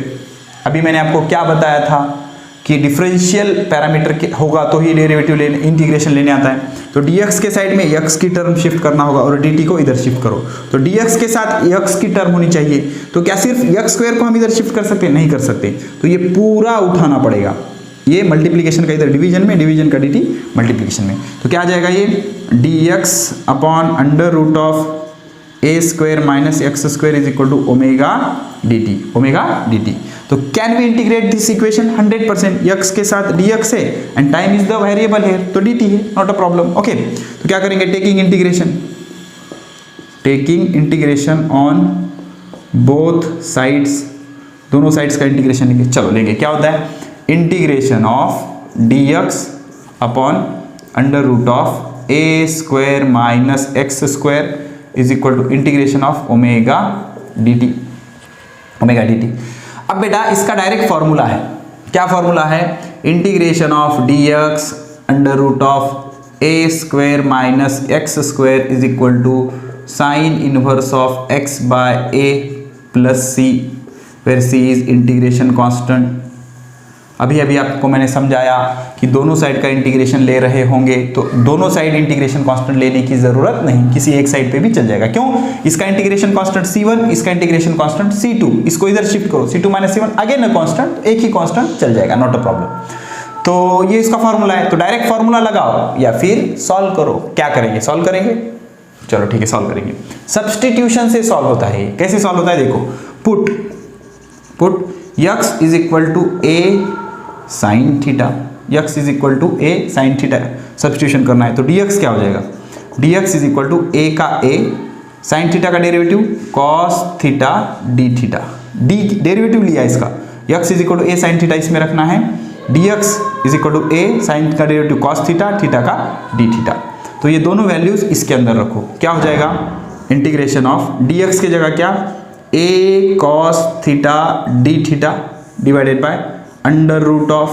अभी मैंने आपको क्या बताया था कि डिफरेंशियल पैरामीटर के होगा तो ही डेरिवेटिव लेने, इंटीग्रेशन लेने आता है। तो dx के साइड में x की टर्म शिफ्ट करना होगा और dt को इधर शिफ्ट करो। तो dx के साथ x की टर्म होनी चाहिए, तो क्या सिर्फ x² को हम इधर शिफ्ट कर सकते हैं? नहीं कर सकते, तो ये पूरा उठाना पड़ेगा। ये मल्टीप्लीकेशन का इधर डिवीजन में, डिवीजन का dt मल्टीप्लीकेशन में। तो क्या आ जाएगा ये dx/√(a²-x² is equal to omega dt। तो can we integrate this equation? 100%। x के साथ dx है and time is the variable है तो dt है, नॉट अ प्रॉब्लम। ओके, तो क्या करेंगे? Taking integration on both sides, दोनों साइड्स का इंटीग्रेशन लेंगे। चलो लेंगे, क्या होता है? Integration of dx/√(a²-x² is equal to integration of omega dt। अब बेटा इसका डायरेक्ट फॉर्मूला है, क्या फॉर्मूला है? Integration of dx/√(a²-x² is equal to sine inverse of x/a plus c, where c is integration constant. अभी आपको मैंने समझाया कि दोनों साइड का इंटीग्रेशन ले रहे होंगे तो दोनों साइड इंटीग्रेशन कांस्टेंट लेने की जरूरत नहीं, किसी एक साइड पे भी चल जाएगा। क्यों? इसका इंटीग्रेशन कांस्टेंट c1, इसका इंटीग्रेशन कांस्टेंट c2, इसको इधर शिफ्ट करो, c2 - c1 again a constant, एक ही कांस्टेंट चल जाएगा, नॉट अ प्रॉब्लम। तो ये इसका फॉर्मूला है, तो डायरेक्ट फॉर्मूला लगाओ या फिर सॉल्व करो। क्या करेंगे? सॉल्व करेंगे। चलो ठीक है, सॉल्व करेंगे। सब्स्टिट्यूशन से सॉल्व होता है। कैसे सॉल्व होता है? देखो, put x is equal to a sin theta, x is equal to a sin theta substitution करना है। तो dx क्या हो जाएगा? dx is equal to a का a sin थीटा का derivative cos theta d theta, d derivative लिया इसका, x is equal to a sin theta इसमें रखना है, dx is equal to a sin का डेरिवेटिव cos थीटा, थीटा का d theta. तो ये दोनों वैल्यूज इसके अंदर रखो, क्या हो जाएगा? इंटीग्रेशन ऑफ dx की जगह क्या? a cos theta d theta divided bye √(a²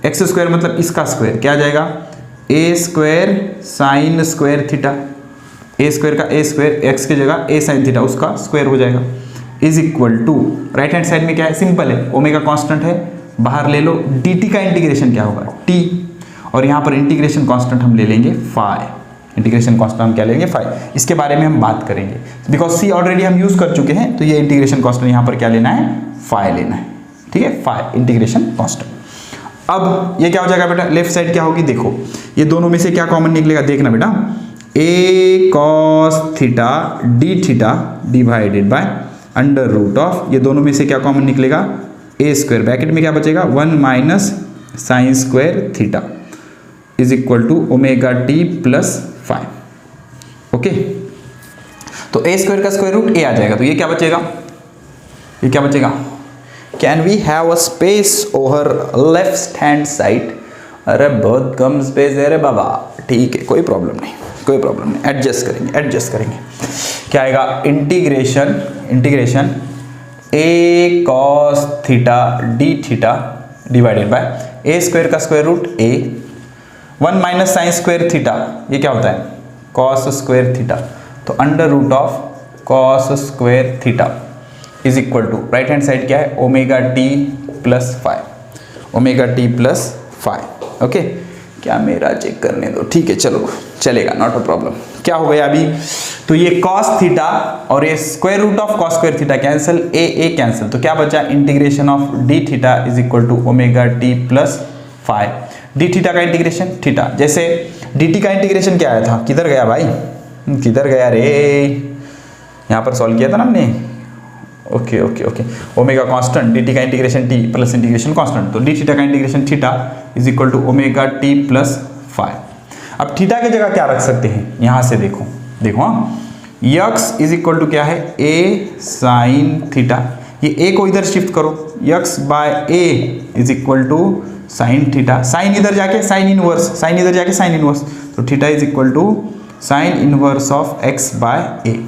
- x²। मतलब इसका स्क्वायर, क्या आ जाएगा? a² sin² थीटा, a² का a², x की जगह a sin थीटा उसका स्क्वायर हो जाएगा, is equal to right hand side में क्या है? सिंपल है, ओमेगा कांस्टेंट है, बाहर ले लो, dt का इंटीग्रेशन क्या होगा? t, और यहाँ पर इंटीग्रेशन कांस्टेंट हम ले लेंगे फाई। इंटीग्रेशन कांस्टेंट हम क्या लेंगे, फाई। इसके बारे में हम बात करेंगे बिकॉज सी ऑलरेडी हम यूज कर चुके हैं, तो ये इंटीग्रेशन कांस्टेंट यहाँ पर क्या लेना है, फाई लेना है। ठीक है, फाई इंटीग्रेशन कांस्टेंट। अब ये क्या हो जाएगा बेटा, लेफ्ट साइड क्या होगी, देखो ये दोनों में से क्या कॉमन निकलेगा, देखना बेटा, a cos theta d theta divided by under root of, ये दोनों में से क्या कॉमन निकलेगा, a स्क्वायर, ब्रैकेट में क्या बचेगा 1 minus sine square theta is equal to omega T plus five. Okay, तो a स्क्वायर का स्क्वायर रूट a आ जाएगा, तो ये क्या बचेगा, ये क्या बचेगा, can we have a space over left hand side. अरे बहुत कम स्पेस है रे बाबा, ठीक है कोई प्रॉब्लम नहीं, कोई प्रॉब्लम नहीं, एडजस्ट करेंगे, एडजस्ट करेंगे। क्या आएगा, integration, integration a cos theta d theta divided by a square का square root a 1 minus sine square theta, ये क्या होता है cos स्क्वायर थीटा, तो under root of cos square theta is equal to right hand side क्या है, omega T plus five, omega T plus five. Okay, क्या मेरा check करने दो, ठीक है चलो चलेगा, नॉट अ प्रॉब्लम। क्या हो गया अभी, तो ये cos थीटा और ये square root of cos square theta cancel, a cancel, तो क्या बचा, integration of d theta is equal to omega T plus five. D theta का इंटीग्रेशन थीटा, जैसे डी टी का इंटीग्रेशन क्या आया था, किधर गया भाई, किधर गया रे, यहाँ पर सॉल्व किया था ना हमने। Okay okay okay, omega constant, d t का integration t plus integration constant, तो डी थीटा का integration theta is equal to omega T plus five. अब थीटा की जगह क्या रख सकते हैं, यहां से देखो, देखो हाँ, यक्स इज इक्वल टू क्या है, ए साइन थीटा, ये ए को इधर शिफ्ट करो, x by a is equal to sine theta, sine इधर जाके साइन इनवर्स, साइन इधर जाके साइन इनवर्स, तो theta is equal to sine inverse of x by a.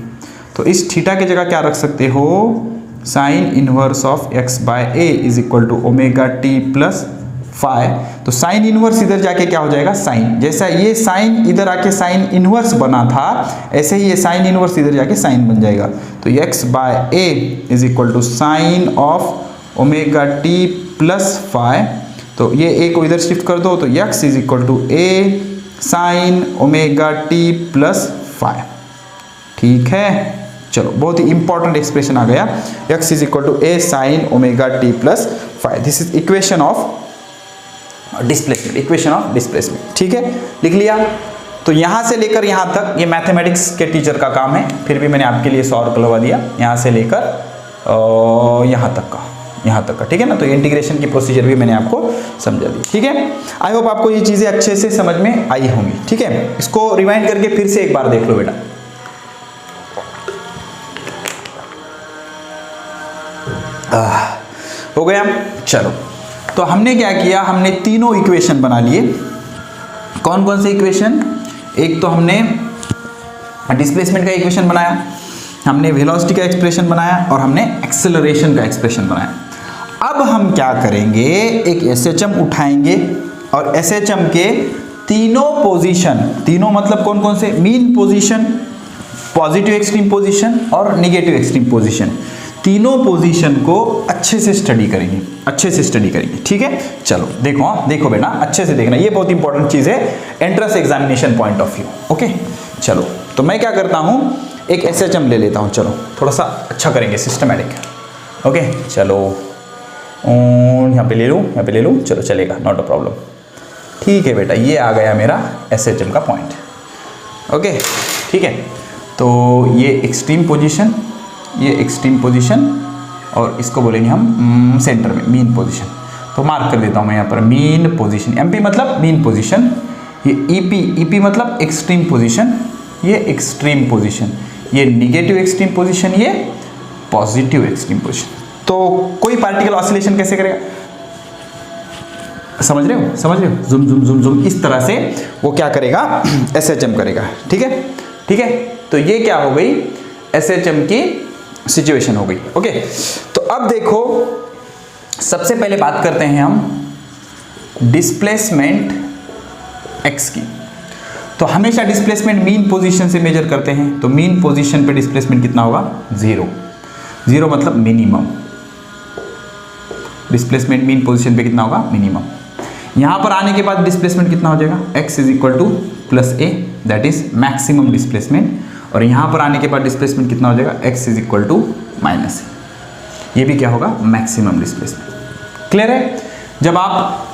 तो इस थीटा की जगह क्या रख सकते हो, sine inverse of x by a is equal to omega T plus five. तो साइन इनवर्स इधर जाके क्या हो जाएगा, साइन, जैसा ये साइन इधर आके साइन इनवर्स बना था, ऐसे ही ये साइन इनवर्स इधर जाके साइन बन जाएगा। तो x by a is equal to sine of omega T plus five, तो ये ए को इधर शिफ्ट कर दो, तो x is equal to a sine omega T plus five. ठीक है, चलो बहुत ही इंपॉर्टेंट एक्सप्रेशन आ गया, x is equal to a sine omega T plus five. This is equation of displacement, equation of displacement. ठीक है, लिख लिया। तो यहां से लेकर यहां तक ये मैथमेटिक्स के टीचर का काम है, फिर भी मैंने आपके लिए सॉल्व करवा दिया, यहां से लेकर यहां तक का, यहां तक का। ठीक है ना, तो इंटीग्रेशन की प्रोसीजर भी मैंने आपको समझा दी। ठीक है, आई होप आपको ये चीजें अच्छे से समझ में आई होंगी। ठीक है, इसको रिवाइंड करके फिर से एक बार देख लो बेटा। हो गया, चलो। तो हमने क्या किया, हमने तीनों इक्वेशन बना लिए। कौन कौन से इक्वेशन, एक तो हमने डिस्प्लेसमेंट का इक्वेशन बनाया, हमने वेलोसिटी का एक्सप्रेशन बनाया और हमने एक्सेलरेशन का एक्सप्रेशन बनाया। अब हम क्या करेंगे, एक एसएचएम उठाएंगे और एसएचएम के तीनों पोजीशन, तीनों मतलब कौन कौन से, mean position, positive extreme position और नेगेटिव एक्सट्रीम पोजीशन, तीनों पोजीशन को अच्छे से स्टडी करेंगे, अच्छे से स्टडी करेंगे। ठीक है, चलो देखो, हाँ देखो बेटा, अच्छे से देखना, ये बहुत इंपॉर्टेंट चीज है entrance examination point of view. Okay, चलो तो मैं क्या करता हूँ, एक एसएचएम ले लेता हूँ, चलो थोड़ा सा अच्छा करेंगे, सिस्टमैटिक। ओके चलो, यहाँ पे ले लूँ, यहाँ पे ले लूँ, चलो चलेगा, नॉट अ प्रॉब्लम। ठीक है बेटा, ये आ गया मेरा एसएचएम का पॉइंट। ओके ठीक है, तो ये एक्सट्रीम पोजीशन, ये एक्सट्रीम पोजीशन और इसको बोलेंगे हम सेंटर में मीन पोजीशन। तो मार्क कर देता हूँ मैं यहाँ पर मीन पोजीशन, एमपी मतलब मीन पोजीशन, ये ईपी, ईपी मतलब एक्सट्रीम पोजीशन, ये एक्सट्रीम पोजीशन, ये निगेटिव एक्सट्रीम पोजीशन, ये पॉजिटिव एक्सट्रीम पोजीशन। तो कोई पार्टिकल ऑसिलेशन कैसे करेगा, समझ रहे हो, समझ रहे हो, जुम जुम जुम जुम, इस तरह से वो क्या करेगा, एसएचएम करेगा। ठीक है, ठीक है, तो ये क्या हो गई, एसएचएम की सिचुएशन हो गई। ओके, तो अब देखो, सबसे पहले बात करते हैं हम डिस्प्लेसमेंट एक्स की। तो हमेशा डिस्प्लेसमेंट मीन पोजीशन से मेजर करते हैं, तो मीन पोजीशन पे डिस्प्लेसमेंट कितना होगा, 0, 0 मतलब मिनिमम, डिस्प्लेसमेंट मीन पोजीशन पे कितना होगा, मिनिमम। यहाँ पर आने के बाद डिस्प्लेसमेंट कितना हो जाएगा, x is equal to plus A, that is maximum displacement, और यहाँ पर आने के बाद डिस्प्लेसमेंट कितना हो जाएगा, x is equal to minus a, ये भी क्या होगा, मैक्सिमम डिस्प्लेसमेंट। क्लियर है? जब आप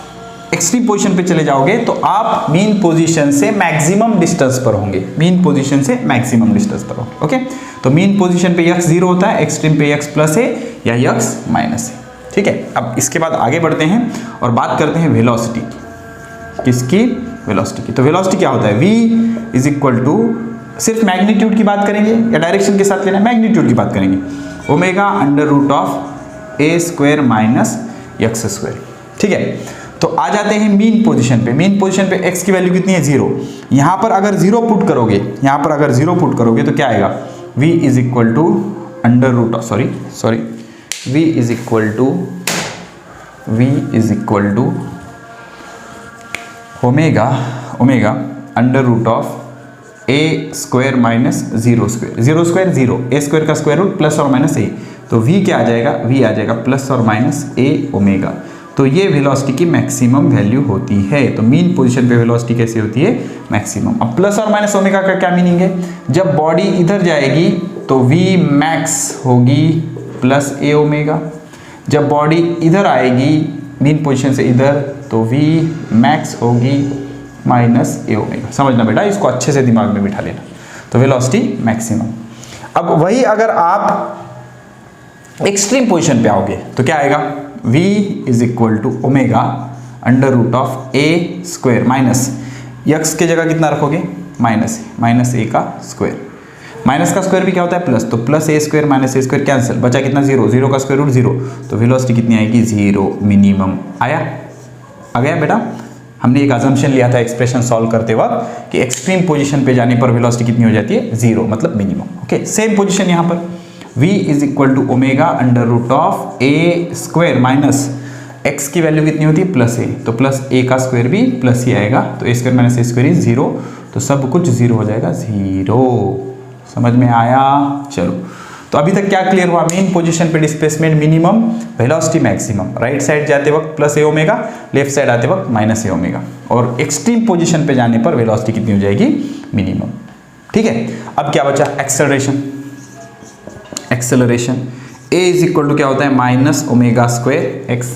एक्सट्रीम पोजीशन पे चले जाओगे तो आप मीन पोजीशन से मैक्सिमम डिस्टेंस पर होंगे, मीन पोजीशन से मैक्सिमम डिस्टेंस पर होंगे। ओके, तो मीन पोजीशन पे x 0 होता है, एक्सट्रीम पे x प्लस है या x माइनस है। ठीक है, अब इसके बाद आगे बढ़ते हैं और बात करते हैं वेलोसिटी की। किसकी? वेलोसिटी की। तो वेलोसिटी क्या होता है, v इज इक्वल टू, सिर्फ मैग्नीट्यूड की बात करेंगे या डायरेक्शन के साथ लेना है, मैग्नीट्यूड की बात करेंगे, omega under root of a square minus x square. ठीक है, तो आ जाते हैं मीन पोजीशन पे। मीन पोजीशन पे x की वैल्यू कितनी है, 0। यहाँ पर अगर 0 पुट करोगे, यहाँ पर अगर 0 पुट करोगे तो क्या आएगा, v is equal to under root of v is equal to omega under root of a square minus 0 square, 0 square 0, a square का स्क्वायर रूट प्लस और माइनस a, तो v क्या आ जाएगा, v आ जाएगा प्लस और माइनस a ओमेगा। तो ये वेलोसिटी की मैक्सिमम वैल्यू होती है। तो मीन पोजीशन पे वेलोसिटी कैसे होती है, मैक्सिमम। अब प्लस और माइनस ओमेगा का क्या मीनिंग है, जब बॉडी इधर जाएगी तो v मैक्स होगी प्लस a ओमेगा, जब बॉडी इधर आएगी मीन पोजीशन से इधर तो v मैक्स होगी माइनस a ओमेगा। समझना बेटा, इसको अच्छे से दिमाग में बिठा लेना। तो वेलोसिटी मैक्सिमम। अब वही अगर आप एक्सट्रीम पोजीशन पे आओगे तो क्या आएगा, v is equal to omega under root of a square minus x के जगह कितना रखोगे, माइनस a का स्क्वायर। माइनस का स्क्वायर भी क्या होता है, प्लस, तो plus a square minus a square cancel, बचा कितना, 0, 0 का स्क्वायर रूट 0, तो वेलोसिटी कितनी आएगी, 0 मिनिमम। आ गया बेटा? हमने एक अजम्पशन लिया था एक्सप्रेशन सॉल्व करते वक्त कि एक्सट्रीम पोजीशन पे जाने पर वेलोसिटी कितनी हो जाती है, 0, मतलब मिनिमम। ओके, सेम पोजीशन यहाँ पर v is equal to omega under root of a square minus x की वैल्यू कितनी होती है, प्लस a, तो प्लस a का स्क्वायर भी प्लस ही आएगा, तो a square minus a square is 0, तो सब कुछ 0 हो जाएगा, 0। समझ में आया? चलो, तो अभी तक क्या क्लियर हुआ, मेन पोजीशन पे displacement minimum, velocity maximum, right side जाते वक्त plus a omega, left side आते वक्त माइनस a ओमेगा, और एक्सट्रीम पोजीशन पे जाने पर वेलोसिटी कितनी हो जाएगी, मिनिमम। ठीक है, अब क्या बचा, acceleration a is equal to क्या होता है, माइनस ओमेगा स्क्वायर x।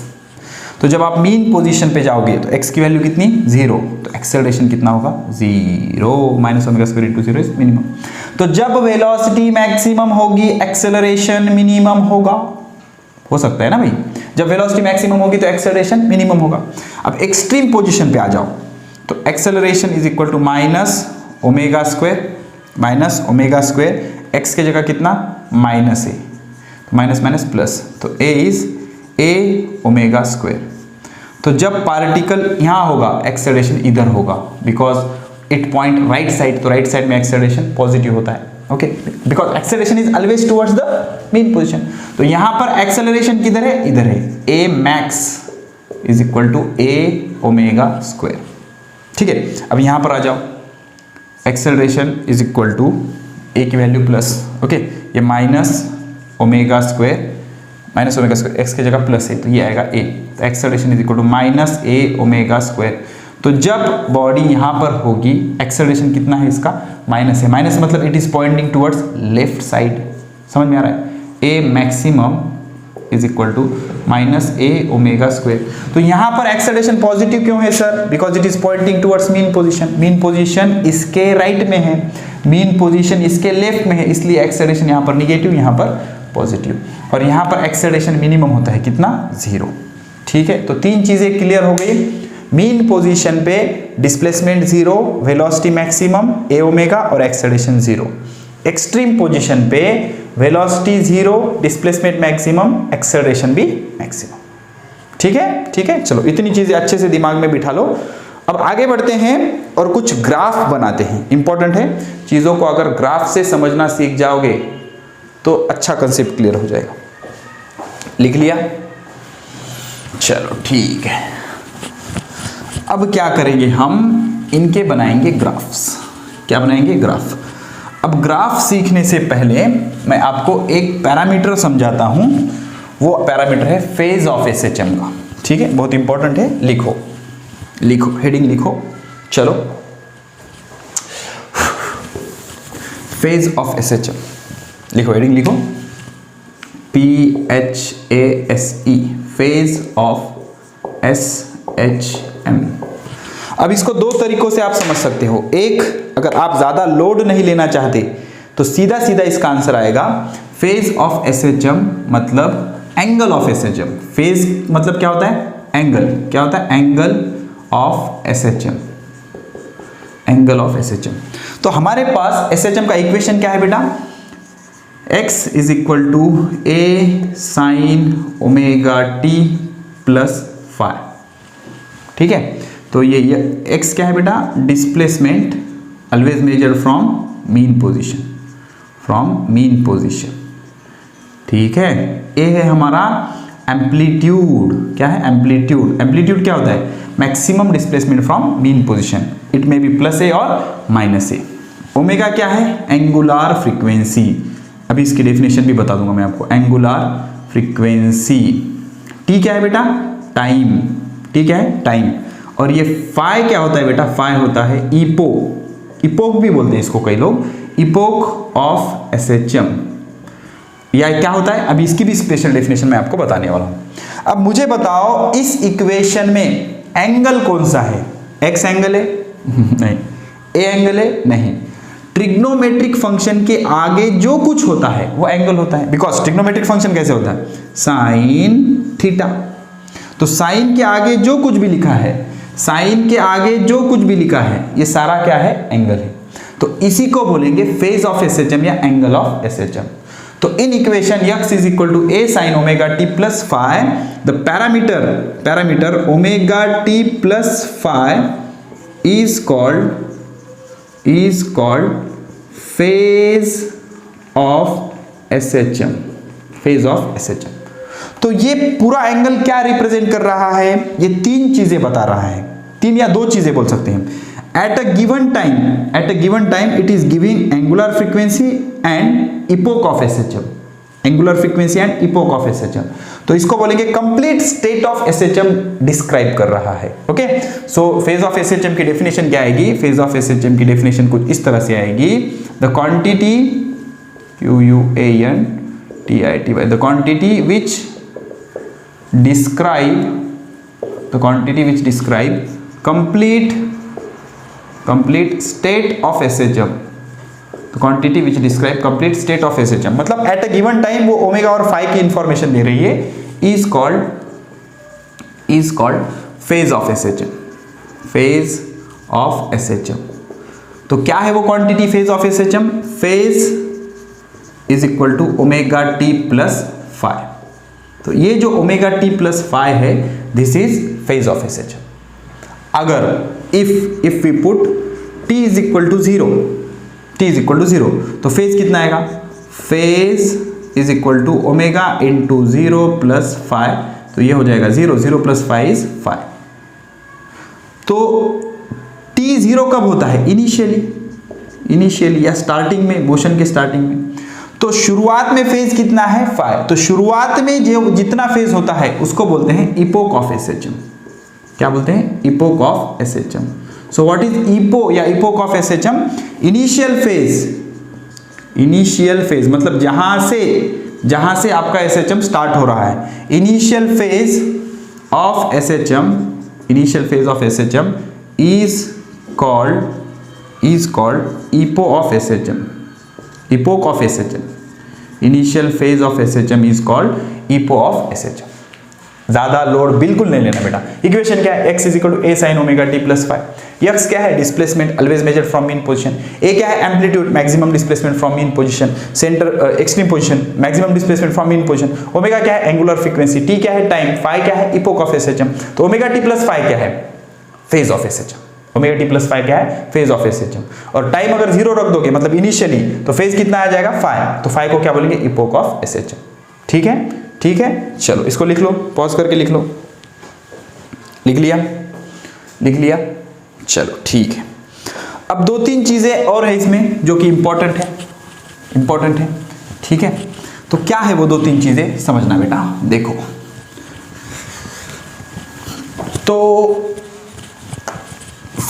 तो जब आप मीन पोजीशन पे जाओगे तो x की वैल्यू कितनी, 0, तो एक्सेलरेशन कितना होगा, 0 minus omega square into 0 is minimum. तो जब वेलोसिटी मैक्सिमम होगी एक्सेलरेशन मिनिमम होगा, हो सकता है ना भाई, जब वेलोसिटी मैक्सिमम होगी तो एक्सेलरेशन मिनिमम होगा। अब एक्सट्रीम पोजीशन पे आ जाओ तो acceleration is equal to minus omega square x के जगह कितना, minus a, minus minus plus, तो a is a omega square. तो जब पार्टिकल यहाँ होगा एक्सेलरेशन इधर होगा, because it point right side, तो राइट साइड में एक्सेलरेशन पॉजिटिव होता है। Okay, because acceleration is always towards the mean position. तो यहाँ पर एक्सेलरेशन किधर है, इधर है, a max is equal to a omega square. ठीक है, अब यहाँ पर आ जाओ, acceleration is equal to a की वैल्यू प्लस, ओके, ये माइनस ओमेगा स्क्वायर x के जगह प्लस है, तो ये आएगा a, तो acceleration is equal to minus a omega square. तो जब बॉडी यहाँ पर होगी एक्सेलरेशन कितना है इसका, माइनस है, माइनस मतलब it is pointing towards left side. समझ में आ रहा है, a maximum is equal to minus a omega square. तो यहाँ पर एक्सेलरेशन पॉजिटिव क्यों है sir, because it is pointing towards mean position. Mean position इसके राइट में है, मीन पोजीशन इसके लेफ्ट में है, इसलिए एक्सेलरेशन यहाँ पर निगेटिव, यहाँ पर पॉजिटिव, और यहाँ पर एक्सेलरेशन मिनिमम होता है कितना, 0। ठीक है, तो तीन चीजें क्लियर हो गई। मीन पोजीशन पे displacement 0, velocity maximum a omega और एक्सेलरेशन 0। एक्सट्रीम पोजीशन पे वेलोसिटी 0, डिस्प्लेसमेंट मैक्सिमम, एक्सेलरेशन भी मैक्सिमम। ठीक है, चलो इतनी चीजें अच्छे से दिमाग में बिठा लो। अब आगे बढ़ते हैं और कुछ ग्राफ बनाते हैं। इंपॉर्टेंट है, चीजों को अगर ग्राफ से समझना सीख जाओगे तो अच्छा कंसेप्ट क्लियर हो जाएगा। लिख लिया, चलो ठीक है। अब क्या करेंगे, हम इनके बनाएंगे ग्राफ्स। क्या बनाएंगे, ग्राफ। अब ग्राफ सीखने से पहले मैं आपको एक पैरामीटर समझाता हूं, वो पैरामीटर है फेज ऑफ एसएचएम का। ठीक है, बहुत इंपॉर्टेंट है, लिखो लिखो, हेडिंग लिखो, चलो। फेज ऑफ एसएचएम लिखो, हेडिंग लिखो, PHASE, फेज ऑफ SHM। अब इसको दो तरीकों से आप समझ सकते हो। एक, अगर आप ज्यादा लोड नहीं लेना चाहते तो सीधा सीधा इसका आंसर आएगा फेज ऑफ एसएचएम मतलब एंगल ऑफ एसएचएम। फेज मतलब क्या होता है? एंगल। क्या होता है? Angle of SHM, angle of SHM. तो हमारे पास एसएचएम का इक्वेशन क्या है बेटा? x is equal to a sine omega T plus five. ठीक है, तो ये x क्या है बेटा? Displacement always measure from mean position, from mean position. ठीक है, a है हमारा एम्पलीट्यूड। क्या है? एम्पलीट्यूड। एम्पलीट्यूड क्या होता है? Maximum displacement from mean position. It में बी प्लस ए और माइनस ए। ओमेगा क्या है? Angular frequency. अभी इसकी डेफिनेशन भी बता दूंगा मैं आपको। Angular frequency. टी क्या है बेटा? टाइम। टी क्या है? टाइम। और ये फाई क्या होता है बेटा? फाई होता है इपोक। इपोक भी बोलते हैं इसको कई लोग, इपोक ऑफ एसएचएम। या क्या होता है? अभी इसकी भी स्पेशल डेफिनेशन मैं आपको बताने वाला हूं। अब मुझे बताओ, इस इक्वेशन में एंगल कौन सा है? एक्स एंगल है? नहीं। ए एंगल है? नहीं। ट्रिग्नोमेट्रिक फंक्शन के आगे जो कुछ होता है वो एंगल होता है। बिकॉज ट्रिग्नोमेट्रिक फंक्शन कैसे होता है? Sine theta. तो साइन के आगे जो कुछ भी लिखा है, साइन के आगे जो कुछ भी लिखा है, ये सारा क्या है? एंगल है। तो इसी को बोलेंगे फेज ऑफ एसएचएम या एंगल ऑफ एसएचएम। तो in equation x is equal to a sin omega T plus five, the parameter omega T plus five is called phase of SHM, phase of SHM. तो ये पूरा angle क्या represent कर रहा है? ये तीन चीजें बता रहा है, तीन या दो चीजें बोल सकते हैं। At a given time it is giving angular frequency and epoch of SHM, angular frequency and epoch of SHM। तो इसको बोलेंगे complete state of SHM describe कर रहा है। Okay, so phase of SHM की डेफिनेशन क्या आएगी? फेज ऑफ SHM की डेफिनेशन कुछ इस तरह से आएगी, the quantity QUANTITY, the quantity which describe complete state of SHM, the quantity which describe complete state of SHM। मतलब at a given time वो ओमेगा और फाई की इंफॉर्मेशन दे रही है, is called phase of SHM, phase of SHM। तो क्या है वो quantity phase of SHM? Phase is equal to omega T plus five. तो ये जो ओमेगा टी प्लस फाइव है, this is phase of SHM। अगर if we put t is equal to 0, तो फेज कितना आएगा? Phase is equal to omega into 0 plus 5, तो ये हो जाएगा 0 प्लस 5 इज 5। तो t 0 कब होता है? इनिशियली या स्टार्टिंग में, मोशन के स्टार्टिंग में। तो शुरुआत में फेज कितना है? 5। तो शुरुआत में जो जितना फेज होता है उसको बोलते हैं इपोक ऑफ SHM। क्या बोलते हैं? Epoch of SHM। So what is epoch या epoch of SHM? Initial phase मतलब जहां से आपका SHM स्टार्ट हो रहा है। Initial phase of SHM is called epoch of SHM। Initial phase of SHM is called epoch of SHM। ज्यादा load बिल्कुल नहीं लेना बेटा। इक्वेशन क्या है? x is equal to a sin omega T plus five. x क्या है? Displacement always measure from mean position. a क्या है? Amplitude, maximum displacement from mean position. Centre extreme position, maximum displacement from mean position. Omega क्या है? Angular frequency. t क्या है? Time. Five क्या है? Epoch of SHM। तो ओमेगा टी प्लस फाइव क्या है? Phase of SHM। Omega T plus five क्या है? Phase of SHM। और टाइम अगर 0 रख दोगे मतलब इनिशियली, तो फेज कितना आ जाएगा? 5। तो 5 को क्या बोलेंगे? Epoch of SHM। ठीक है, चलो इसको लिख लो, पॉज करके लिख लो। लिख लिया? चलो ठीक है। अब 2-3 चीजें और है इसमें जो कि इंपॉर्टेंट है। ठीक है, तो क्या है वो 2-3 चीजें समझना बेटा। देखो, तो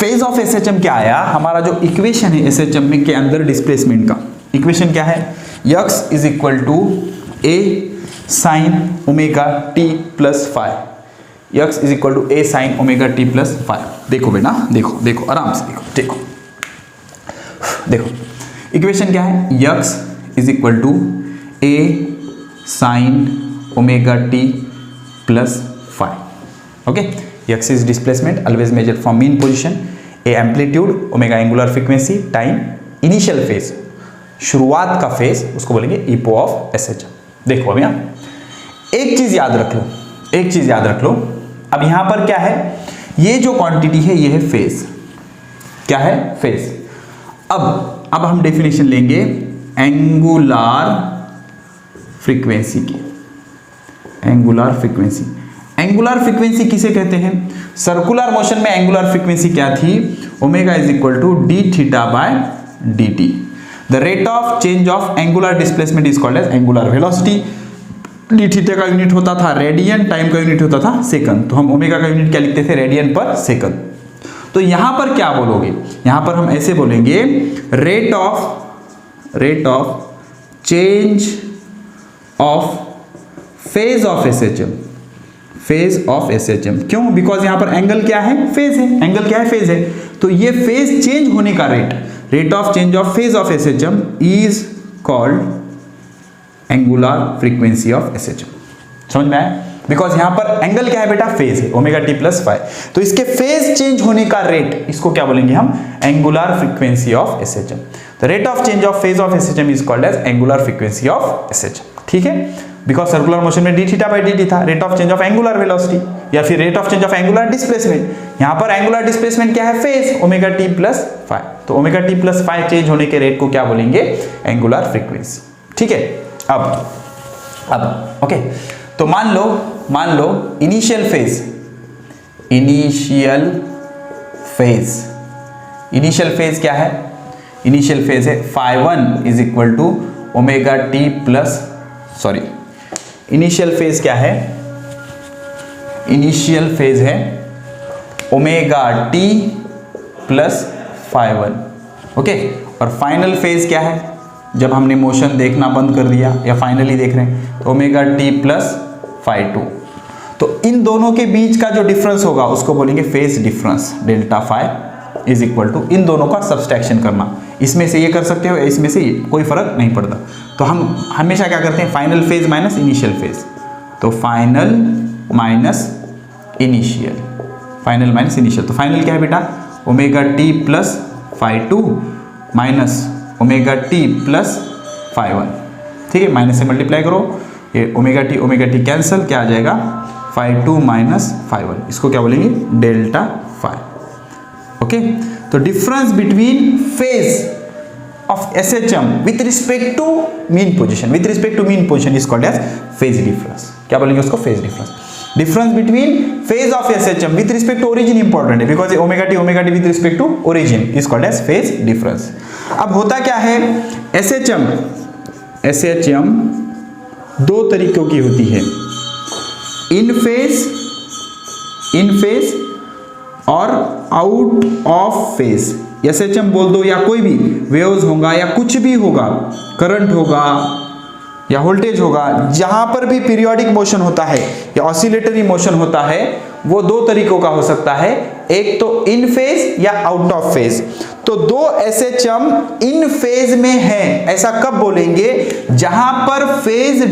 फेज ऑफ एसएचएम क्या आया, हमारा जो इक्वेशन है एसएचएम में के अंदर डिस्प्लेसमेंट का इक्वेशन क्या है, x is equal to a sine omega T plus five, x is equal to a sine omega T plus five. देखो बेटा, देखो देखो आराम से देखो, देखो देखो इक्वेशन क्या है, x is equal to a sine omega T plus five. Okay, x is displacement always measured from mean position, a amplitude, omega angular frequency, time, initial phase, शुरुआत का फेज उसको बोलेंगे ईपो ऑफ एसएचएम। देखो अब यहाँ एक चीज याद रख लो, एक चीज याद रख लो। अब यहां पर क्या है, ये जो क्वांटिटी है ये है फेज, क्या है, फेज। अब हम डेफिनेशन लेंगे एंगुलर फ्रीक्वेंसी की। एंगुलर फ्रीक्वेंसी, एंगुलर फ्रीक्वेंसी किसे कहते हैं, सर्कुलर मोशन में एंगुलर फ्रीक्वेंसी क्या थी, omega is equal to d theta by d t. The rate of change of angular displacement is called as angular velocity. D theta का unit होता था radian, time का यूनिट होता था second, तो हम ओमेगा का यूनिट क्या लिखते थे, रेडियन पर सेकंड। तो यहां पर क्या बोलोगे, यहां पर हम ऐसे बोलेंगे rate of change of phase of SHM, phase of SHM. क्यों, बिकॉज यहां पर एंगल क्या है, फेज है, एंगल क्या है, फेज है। तो ये फेज चेंज होने का rate of change of phase of SHM is called angular frequency of SHM. समझ में आया, बिकॉज यहां पर एंगल क्या है बेटा, फेज है, ओमेगा टी प्लस फाइव। तो इसके फेज चेंज होने का रेट, इसको क्या बोलेंगे हम, angular frequency of SHM. The rate of change of phase of SHM is called as angular frequency of SHM. ठीक है, बिकॉज सर्कुलर मोशन में D theta by D T था, rate of change of angular velocity या फिर rate of change of angular displacement. यहां पर angular displacement क्या है, phase, omega T plus five. तो omega T plus five change होने के रेट को क्या बोलेंगे, एंगुलर फ्रीक्वेंसी। ठीक है, अब ओके, तो मान लो इनिशियल फेज क्या है, इनिशियल फेज है phi1 is equal to omega T plus, sorry initial phase क्या है, इनिशियल फेज है omega T plus phi1। Okay, और फाइनल फेज क्या है, जब हमने मोशन देखना बंद कर दिया या फाइनली देख रहे हैं, तो ओमेगा टी प्लस phi2। तो इन दोनों के बीच का जो डिफरेंस होगा उसको बोलेंगे phase difference, delta phi is equal to, इन दोनों का सब्सट्रैक्शन करना, इसमें से ये कर सकते हो, इसमें से कोई फर्क नहीं पड़ता। तो हम हमेशा क्या करते हैं, final phase minus initial phase, तो final minus initial, final minus initial. तो फाइनल क्या है बेटा, omega T plus phi2 minus omega T plus phi1। ठीक है, माइनस से मल्टीप्लाई करो, ये ओमेगा टी कैंसिल, क्या आ जाएगा, phi2 माइनस phi1, इसको क्या बोलेंगे, डेल्टा फाई। ओके, तो difference between phase of SHM with respect to mean position is called as phase difference. क्या बोलेंगे उसको, phase difference. Difference between phase of SHM with respect to origin important है, because omega T with respect to origin is called as phase difference. अब होता क्या है, SHM दो तरीकों की होती है, इन फेज और आउट ऑफ फेज। एसएचएम बोल दो या कोई भी वेव्स होगा या कुछ भी होगा, करंट होगा या वोल्टेज होगा, जहां पर भी पीरियोडिक मोशन होता है या ऑसिलेटरी मोशन होता है, वो दो तरीकों का हो सकता है, एक तो इन फेज या आउट ऑफ फेज। तो दो एसएचएम इन फेज में है, ऐसा कब बोलेंगे, जहां पर फेज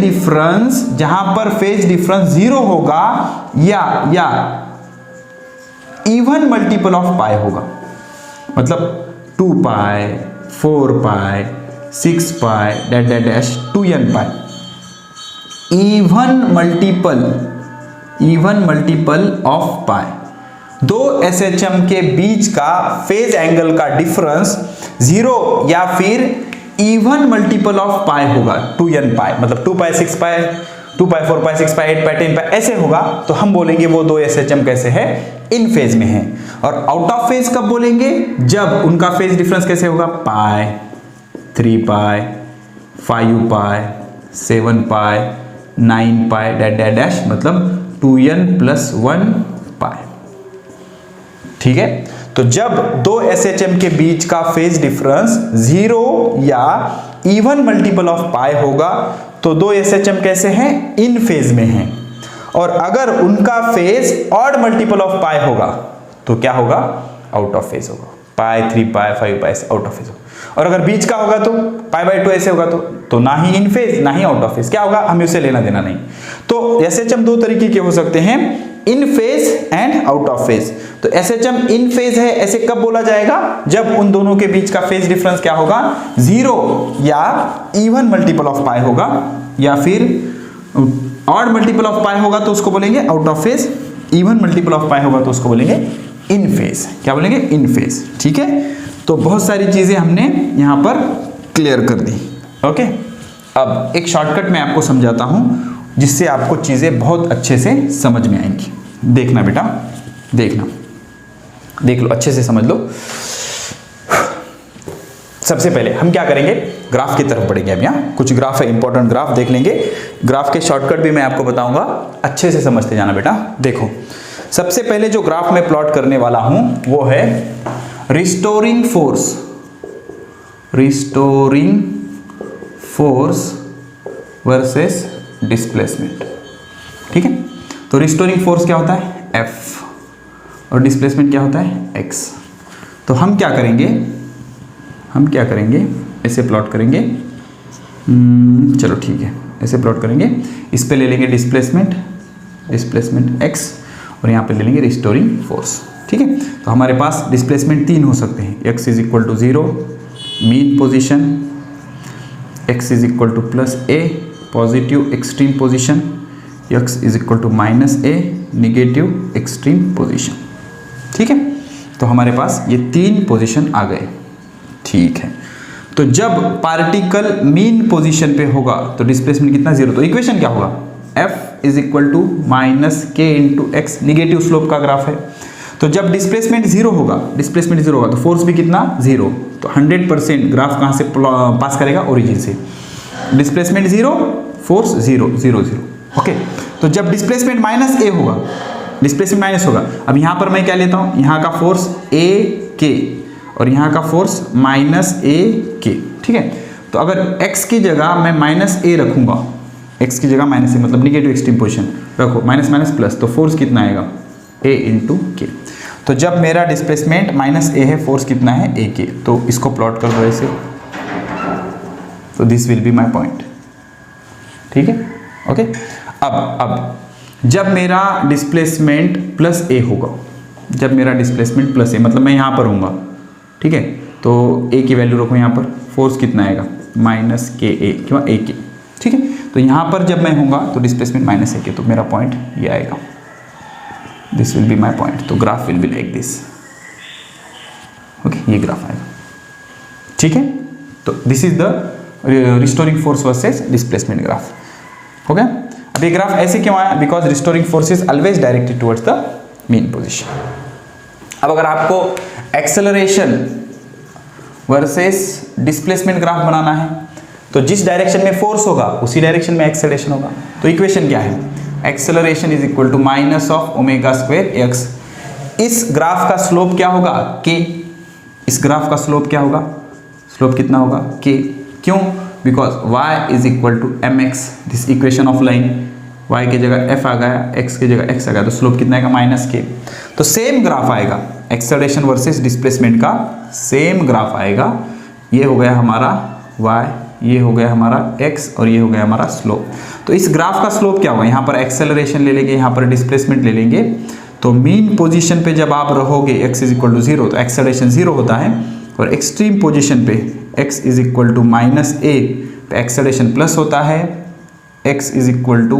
डिफरेंस जीरो होगा या इवन मल्टीपल ऑफ पाई होगा, मतलब 2 pi, 4 pi, 6 pi dash 2n pi, even multiple of pi. दो एसएचएम के बीच का फेज एंगल का डिफरेंस जीरो या फिर इवन मल्टीपल ऑफ पाई होगा, 2n पाई, मतलब 2 पाई 6 पाई, 2 पाई 4 पाई 6 पाई 8 पाई 10 पाई ऐसे होगा, तो हम बोलेंगे वो दो एसएचएम कैसे है, इन फेज में है। और आउट ऑफ फेज कब बोलेंगे, जब उनका फेज डिफरेंस कैसे होगा, पाई, 3 पाई, 5 पाई, 7 पाई, 9 पाई डैश, मतलब 2n + 1 पाई। ठीक है, तो जब दो SHM के बीच का फेज डिफरेंस 0 या इवन मल्टीपल ऑफ पाई होगा तो दो SHM कैसे हैं, इन फेज में हैं। और अगर उनका phase odd multiple of pi होगा तो क्या होगा, आउट ऑफ फेज होगा, पाई 3 पाई 5 पाई आउट ऑफ फेज होगा। और अगर बीच का होगा तो π/2 ऐसे होगा तो ना ही इन फेज ना ही आउट ऑफ फेज, क्या होगा, हमें उसे लेना देना नहीं। तो SHM दो तरीके के हो सकते हैं, in phase and out of phase. तो SHM इन फेज है, ऐसे कब बोला जाएगा, जब उन दोनों के बीच का फेज डिफरेंस क्या होगा, 0 या इवन मल्टीपल ऑफ पाई होगा, या फिर ऑड मल्टीपल ऑफ पाई होगा तो उसको बोलेंगे out of phase, even multiple of pi होगा तो उसको बोलेंगे इन फेज। क्या बोलेंगे, इन फेज। ठीक है, तो बहुत सारी चीजें हमने यहां पर क्लियर कर दी। ओके, अब एक शॉर्टकट मैं आपको समझाता हूं जिससे आपको चीजें बहुत अच्छे से समझ में आएंगी। देखना बेटा, देखना, देख लो, अच्छे से समझ लो। सबसे पहले हम क्या करेंगे, ग्राफ की तरफ बढ़ेंगे। अब यहाँ कुछ ग्राफ है, इंपॉर्टेंट ग्राफ देख लेंगे। ग्राफ के शॉर्टकट भी मैं आपको बताऊंगा, अच्छे से समझते जाना बेटा। देखो, सबसे पहले जो ग्राफ मैं प्लॉट करने वाला हूं वो है रिस्टोरिंग फोर्स वर्सेस डिस्प्लेसमेंट। ठीक है, तो रिस्टोरिंग फोर्स क्या होता है, F, और डिस्प्लेसमेंट क्या होता है, x। तो हम क्या करेंगे, ऐसे प्लॉट करेंगे। चलो ठीक है, ऐसे प्लॉट करेंगे। इस पे ले लेंगे डिस्प्लेसमेंट x, और यहाँ पे ले लेंगे रिस्टोरिंग फोर्स। ठीक है, तो हमारे पास डिस्प्लेसमेंट 3 हो सकते हैं, x = 0 mean position, x = +a positive extreme position, x = -a negative extreme position. ठीक है, तो हमारे पास ये 3 पोजीशन आ गए। ठीक है, तो जब पार्टिकल मीन पोजीशन पे होगा तो डिस्प्लेसमेंट कितना, 0। तो इक्वेशन क्या होगा, F = -k × x, negative slope का ग्राफ है। तो जब डिस्प्लेसमेंट 0 होगा तो फोर्स भी कितना, 0। तो 100% ग्राफ कहाँ से पास करेगा, ओरिजिन से। Displacement 0, force 0 0 0। ओके, तो जब डिस्प्लेसमेंट -a होगा, डिस्प्लेसमेंट माइनस होगा। अब यहाँ पर मैं क्या लेता हूँ, यहाँ का फोर्स a k और यहाँ का फोर्स -a k। ठीक है, तो अगर x की जगह मैं -a रखूंगा, x की जगह -a मतलब निगेटिव एक्सट्रीम पोजीशन रखो, माइनस माइनस प्लस, तो फोर्स कितना आएगा, a × k। तो जब मेरा डिस्प्लेसमेंट -a है, फोर्स कितना है, a k। तो इसको प्लॉट कर दो ऐसे, तो this will be my point. ठीक है, ओके। अब जब मेरा डिस्प्लेसमेंट +a होगा, जब मेरा डिस्प्लेसमेंट +a मतलब मैं यहाँ पर हूँगा, ठीक है, तो a की वैल्यू रखो यहाँ पर, फोर्स कितना आएगा, -ka क्यों, a k। ठीक है, तो यहाँ पर जब मैं हूँगा तो डिस्प्लेसमेंट -a k, तो मेरा पॉइंट ये आएगा, this will be my point. तो graph will be like this. Okay, ये ग्राफ आएगा। ठीक है, तो this is the restoring force versus displacement graph. हो गया। अब ये ग्राफ ऐसे क्यों आया, because restoring force is always directed towards the mean position. अब अगर आपको एक्सेलरेशन वर्सेस डिस्प्लेसमेंट ग्राफ बनाना है तो जिस डायरेक्शन में फोर्स होगा उसी डायरेक्शन में एक्सेलरेशन होगा। तो इक्वेशन क्या है, acceleration is equal to -(ω²x). इस ग्राफ का स्लोप क्या होगा, k। इस ग्राफ का स्लोप क्या होगा, स्लोप कितना होगा, k। क्यों, because y is equal to mx, this equation of line, y की जगह f आ गया, x की जगह x आ गया, तो स्लोप कितना आएगा, -k। तो सेम ग्राफ आएगा, एक्सेलरेशन वर्सेस डिस्प्लेसमेंट का सेम ग्राफ आएगा। ये हो गया हमारा y, ये हो गया हमारा x और ये हो गया हमारा स्लोप। तो इस ग्राफ का स्लोप क्या होगा, यहाँ पर एक्सेलरेशन ले लेंगे, यहाँ पर डिस्प्लेसमेंट ले लेंगे। तो मीन पोजीशन पे जब आप रहोगे x इज इक्वल टू 0 तो एक्सेलरेशन 0 होता है, और एक्सट्रीम पोजीशन पे x is equal to -a पे एक्सेलरेशन प्लस होता है, x is equal to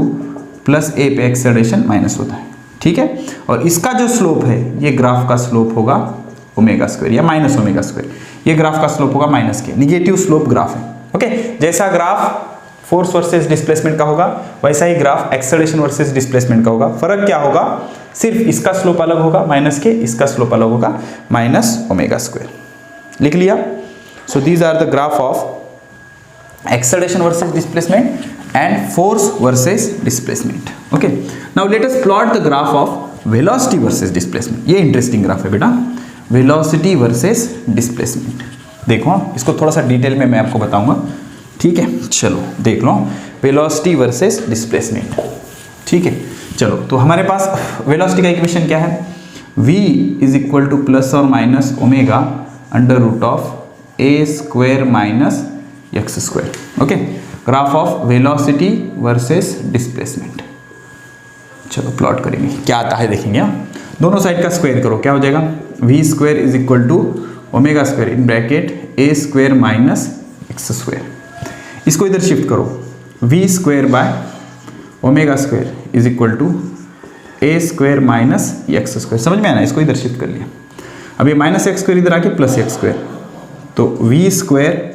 +a पे एक्सेलरेशन माइनस होता है। ठीक है, और इसका जो स्लोप है ये ग्राफ का स्लोप होगा ω² या -ω²। ये ग्राफ का स्लोप होगा -k, निगेटिव स्लोप ग्राफ है। ओके, जैसा ग्राफ फोर्स वर्सेस डिस्प्लेसमेंट का होगा वैसा ही ग्राफ एक्सेलरेशन वर्सेस डिस्प्लेसमेंट का होगा। फर्क क्या होगा, सिर्फ इसका स्लोप अलग होगा -k, इसका स्लोप अलग होगा -ω²। लिख लिया। So these are the graph of acceleration versus displacement and force versus displacement. Okay, now let us plot the graph of velocity versus displacement. ये इंटरेस्टिंग ग्राफ है बेटा, वेलोसिटी वर्सेस डिस्प्लेसमेंट। देखो इसको थोड़ा सा डिटेल में मैं आपको बताऊंगा, ठीक है। चलो देख लो, वेलोसिटी वर्सेस डिस्प्लेसमेंट, ठीक है। चलो तो हमारे पास वेलोसिटी का इक्वेशन क्या है, v is equal to plus और minus omega under root of A square minus x square, okay. Graph of velocity versus displacement. चलो प्लॉट करेंगे, क्या आता है देखेंगे। दोनों साइड का स्क्वायर करो, क्या हो जाएगा, v square is equal to omega square in bracket a square minus x square. इसको इधर शिफ्ट करो, v square by omega square is equal to A square minus x square. समझ में आया ना, इसको इधर शिफ्ट कर लिया। अब ये माइनस एक्स स्क्वायर इधर आके प्लस एक्स स्क्वायर, तो v square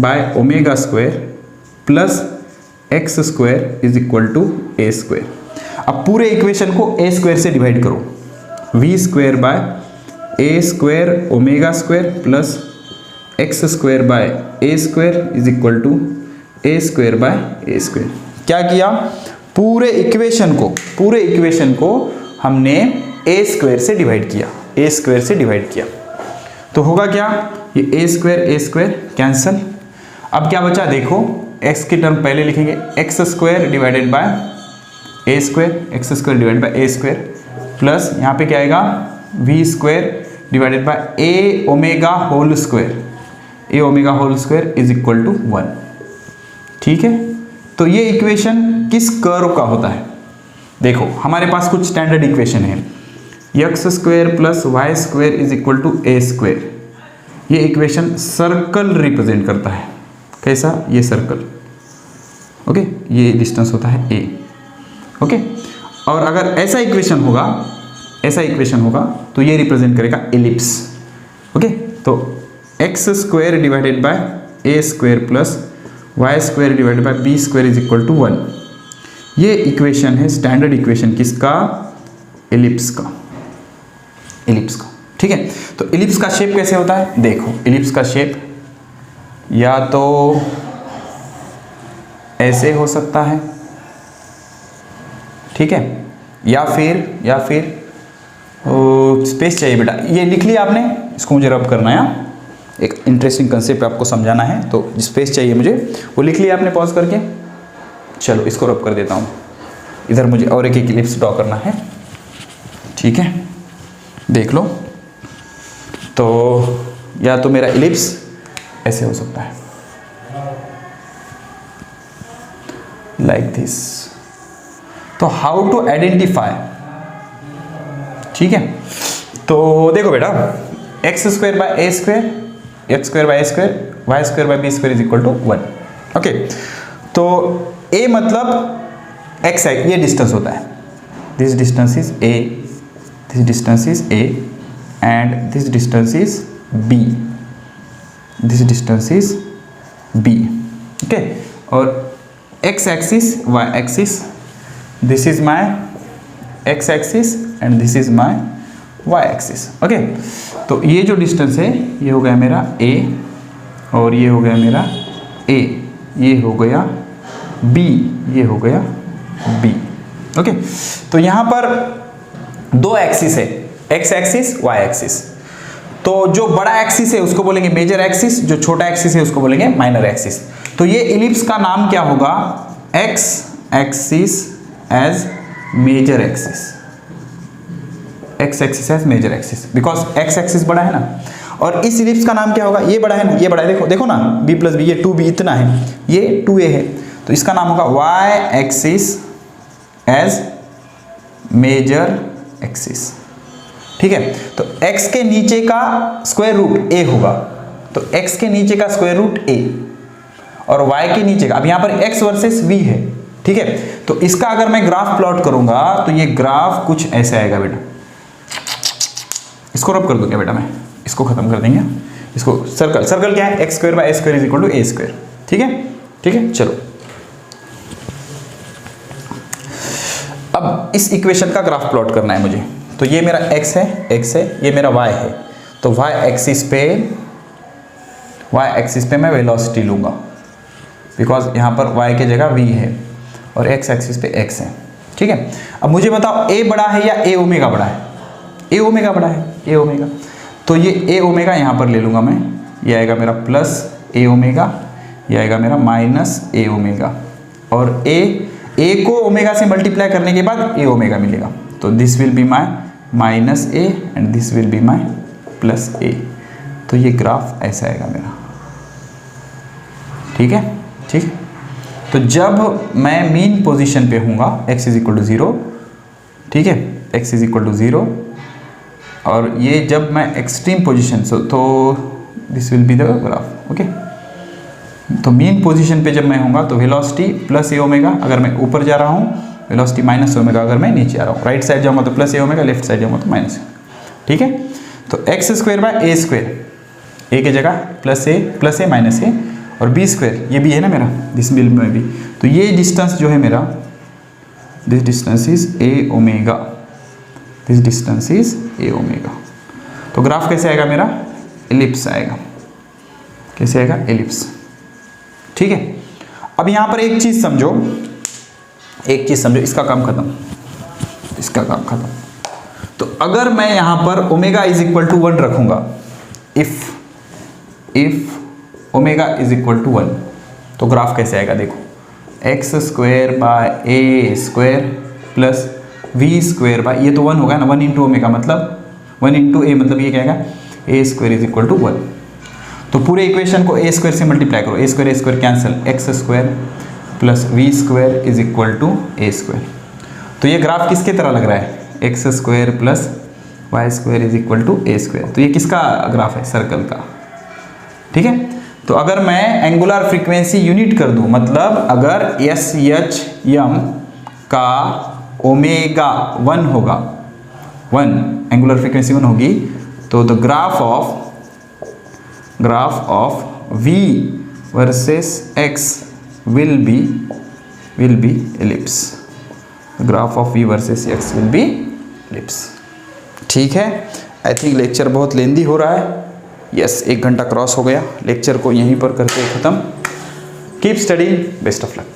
by omega square plus x square is equal to A square. अब पूरे इक्वेशन को ए स्क्वायर से डिवाइड करो, v square by A square omega square plus x square by A square is equal to A square by A square. क्या किया, पूरे equation को हमने ए स्क्वायर से डिवाइड किया, ए स्क्वायर से डिवाइड किया, तो होगा क्या, ये ए स्क्वायर कैंसल। अब क्या बचा देखो, एक्स की टर्म पहले लिखेंगे, x square divided by A square, x square divided by A square plus यहाँ पे क्या आएगा, v square divided by a omega whole square, a omega whole square is equal to 1, ठीक है। तो ये इक्वेशन किस कर्व का होता है, देखो हमारे पास कुछ स्टैंडर्ड इक्वेशन है, x square plus Y square is equal to A square. ये इक्वेशन सर्कल रिप्रेजेंट करता है, कैसा, ये सर्कल, ओके, ये डिस्टेंस होता है ए, ओके। और अगर ऐसा इक्वेशन होगा तो ये रिप्रेजेंट करेगा एलिप्स, ओके। तो x square divided by A square plus Y square divided by B square is equal to 1। ये इक्वेशन है स्टैंडर्ड इक्वेशन किसका, एलिप्स का, ठीक है। तो एलिप्स का शेप कैसे होता है, देखो एलिप्स का शेप या तो ऐसे हो सकता है, ठीक है, या फिर स्पेस चाहिए बेटा, ये लिख लिया आपने, इसको मुझे रब करना है, एक इंटरेस्टिंग कंसेप्ट आपको समझाना है, तो स्पेस चाहिए मुझे, वो लिख लिया आपने पॉज करके। चलो इसको रब कर देता हूँ, इधर मुझे और एक एलिप्स ड्रॉ करना है, ठीक है, देख लो। तो या तो मेरा एलिप्स ऐसे हो सकता है, लाइक दिस। तो हाउ टू आइडेंटिफाई, ठीक है। तो देखो बेटा, X square by A square, x square by A square, Y square by B square is equal to 1, okay. तो ए मतलब एक्स है, ये डिस्टेंस होता है, this distance is A, this distance is A and this distance is B, this distance is B, okay. और X axis, Y axis, this is my ex axis and this is my y axis, okay. तो ये जो distance है ये हो गया मेरा a और ये हो गया मेरा a, ये हो गया b, ये हो गया b, ओके। तो यहाँ पर दो एक्सिस है, x एक्सिस, y एक्सिस। तो जो बड़ा एक्सिस है उसको बोलेंगे मेजर एक्सिस, जो छोटा एक्सिस है उसको बोलेंगे माइनर एक्सिस। तो ये इलिप्स का नाम क्या होगा, x axis as major axis, x axis as major axis, because x axis बड़ा है ना। और इस इलिप्स का नाम क्या होगा, ये बड़ा है ना, ये बड़ा है, देखो देखो ना, b प्लस बी, ये 2b इतना है, ये 2a है, तो इसका नाम होगा y axis as major axis, ठीक है। तो x के नीचे का स्क्वायर रूट a होगा, तो x के नीचे का स्क्वायर रूट a और y के नीचे का, अब यहाँ पर x वर्सेस v है, ठीक है। तो इसका अगर मैं ग्राफ प्लॉट करूंगा तो ये ग्राफ कुछ ऐसे आएगा बेटा, इसको रब कर दूंगा बेटा, मैं इसको खत्म कर देंगे, इसको सर्कल, सर्कल क्या है, x square by A square is equal to A square, ठीक है, ठीक है। चलो अब इस इक्वेशन का ग्राफ प्लॉट करना है मुझे। तो ये मेरा x है, ये मेरा y है, तो y एक्सिस पे मैं वेलोसिटी लूंगा, बिकॉज यहाँ पर y की जगह v है और x एक्सिस पे x है, ठीक है। अब मुझे बताओ a बड़ा है या a ओमेगा बड़ा है, a ओमेगा बड़ा है, a ओमेगा। तो ये ए ओमेगा यहाँ पर ले लूँगा मैं, ये आएगा मेरा प्लस ए ओमेगा, ये आएगा मेरा माइनस ए ओमेगा, और ए को ओमेगा से मल्टीप्लाई करने के बाद ए ओमेगा मिलेगा, तो this will be my minus A and this will be my plus A. तो ये ग्राफ ऐसा आएगा मेरा, ठीक है, ठीक है। तो जब मैं मीन पोजीशन पे हूँगा x इज इक्वल टू 0, ठीक है, x इज इक्वल टू 0, और ये जब मैं एक्सट्रीम पोजीशन से, तो this will be the graph, okay. तो मीन पोजीशन पे जब मैं होऊंगा तो वेलोसिटी प्लस ए ओमेगा अगर मैं ऊपर जा रहा हूँ, वेलोसिटी माइनस ओमेगा अगर मैं नीचे आ रहा हूँ। राइट साइड जाऊँगा तो plus A omega, left side जाऊँगा तो माइनस, ठीक है। तो x square by A square, A की जगह प्लस ए माइनस ए, और बी स्क्वायर ये भी है ना मेरा, दिस बिल में भी, तो ये डिस्टेंस जो है मेरा, this distance is A omega, this distance is A omega. तो ग्राफ कैसे आएगा मेरा, एलिप्स आएगा। कैसे आएगा, एलिप्स, ठीक है। अब यहाँ पर एक चीज़ समझो, एक चीज़ समझो, इसका काम खत्म, इसका काम खत्म। तो अगर मैं यहाँ पर ओमेगा इज इक्वल टू 1 रखूँगा, if omega is equal to 1, तो ग्राफ कैसे आएगा, देखो, x square by A square plus we square by, ये तो 1 होगा ना, 1 इंटू ओमेगा मतलब 1 इंटू ए, मतलब ये क्या आएगा, ए स्क्वायर इज इक्वल टू 1। तो पूरे इक्वेशन को ए स्क्वायर से मल्टीप्लाई करो, A square cancel, X square plus we square is equal to A square. तो ये ग्राफ किसके तरह लग रहा है, x square plus Y square is equal to A square. तो ये किसका ग्राफ है, सर्कल का, ठीक है। तो अगर मैं एंगुलर फ्रीक्वेंसी यूनिट कर दूं, मतलब अगर एस एच एम का ओमेगा 1 होगा, 1 एंगुलर फ्रीक्वेंसी 1 होगी, तो the graph of v versus x will be ellipse, graph of v versus x will be ellipse, ठीक है। आई थिंक लेक्चर बहुत लेंदी हो रहा है, यस, 1 घंटा क्रॉस हो गया। लेक्चर को यहीं पर करते ख़त्म। Keep study, best of luck.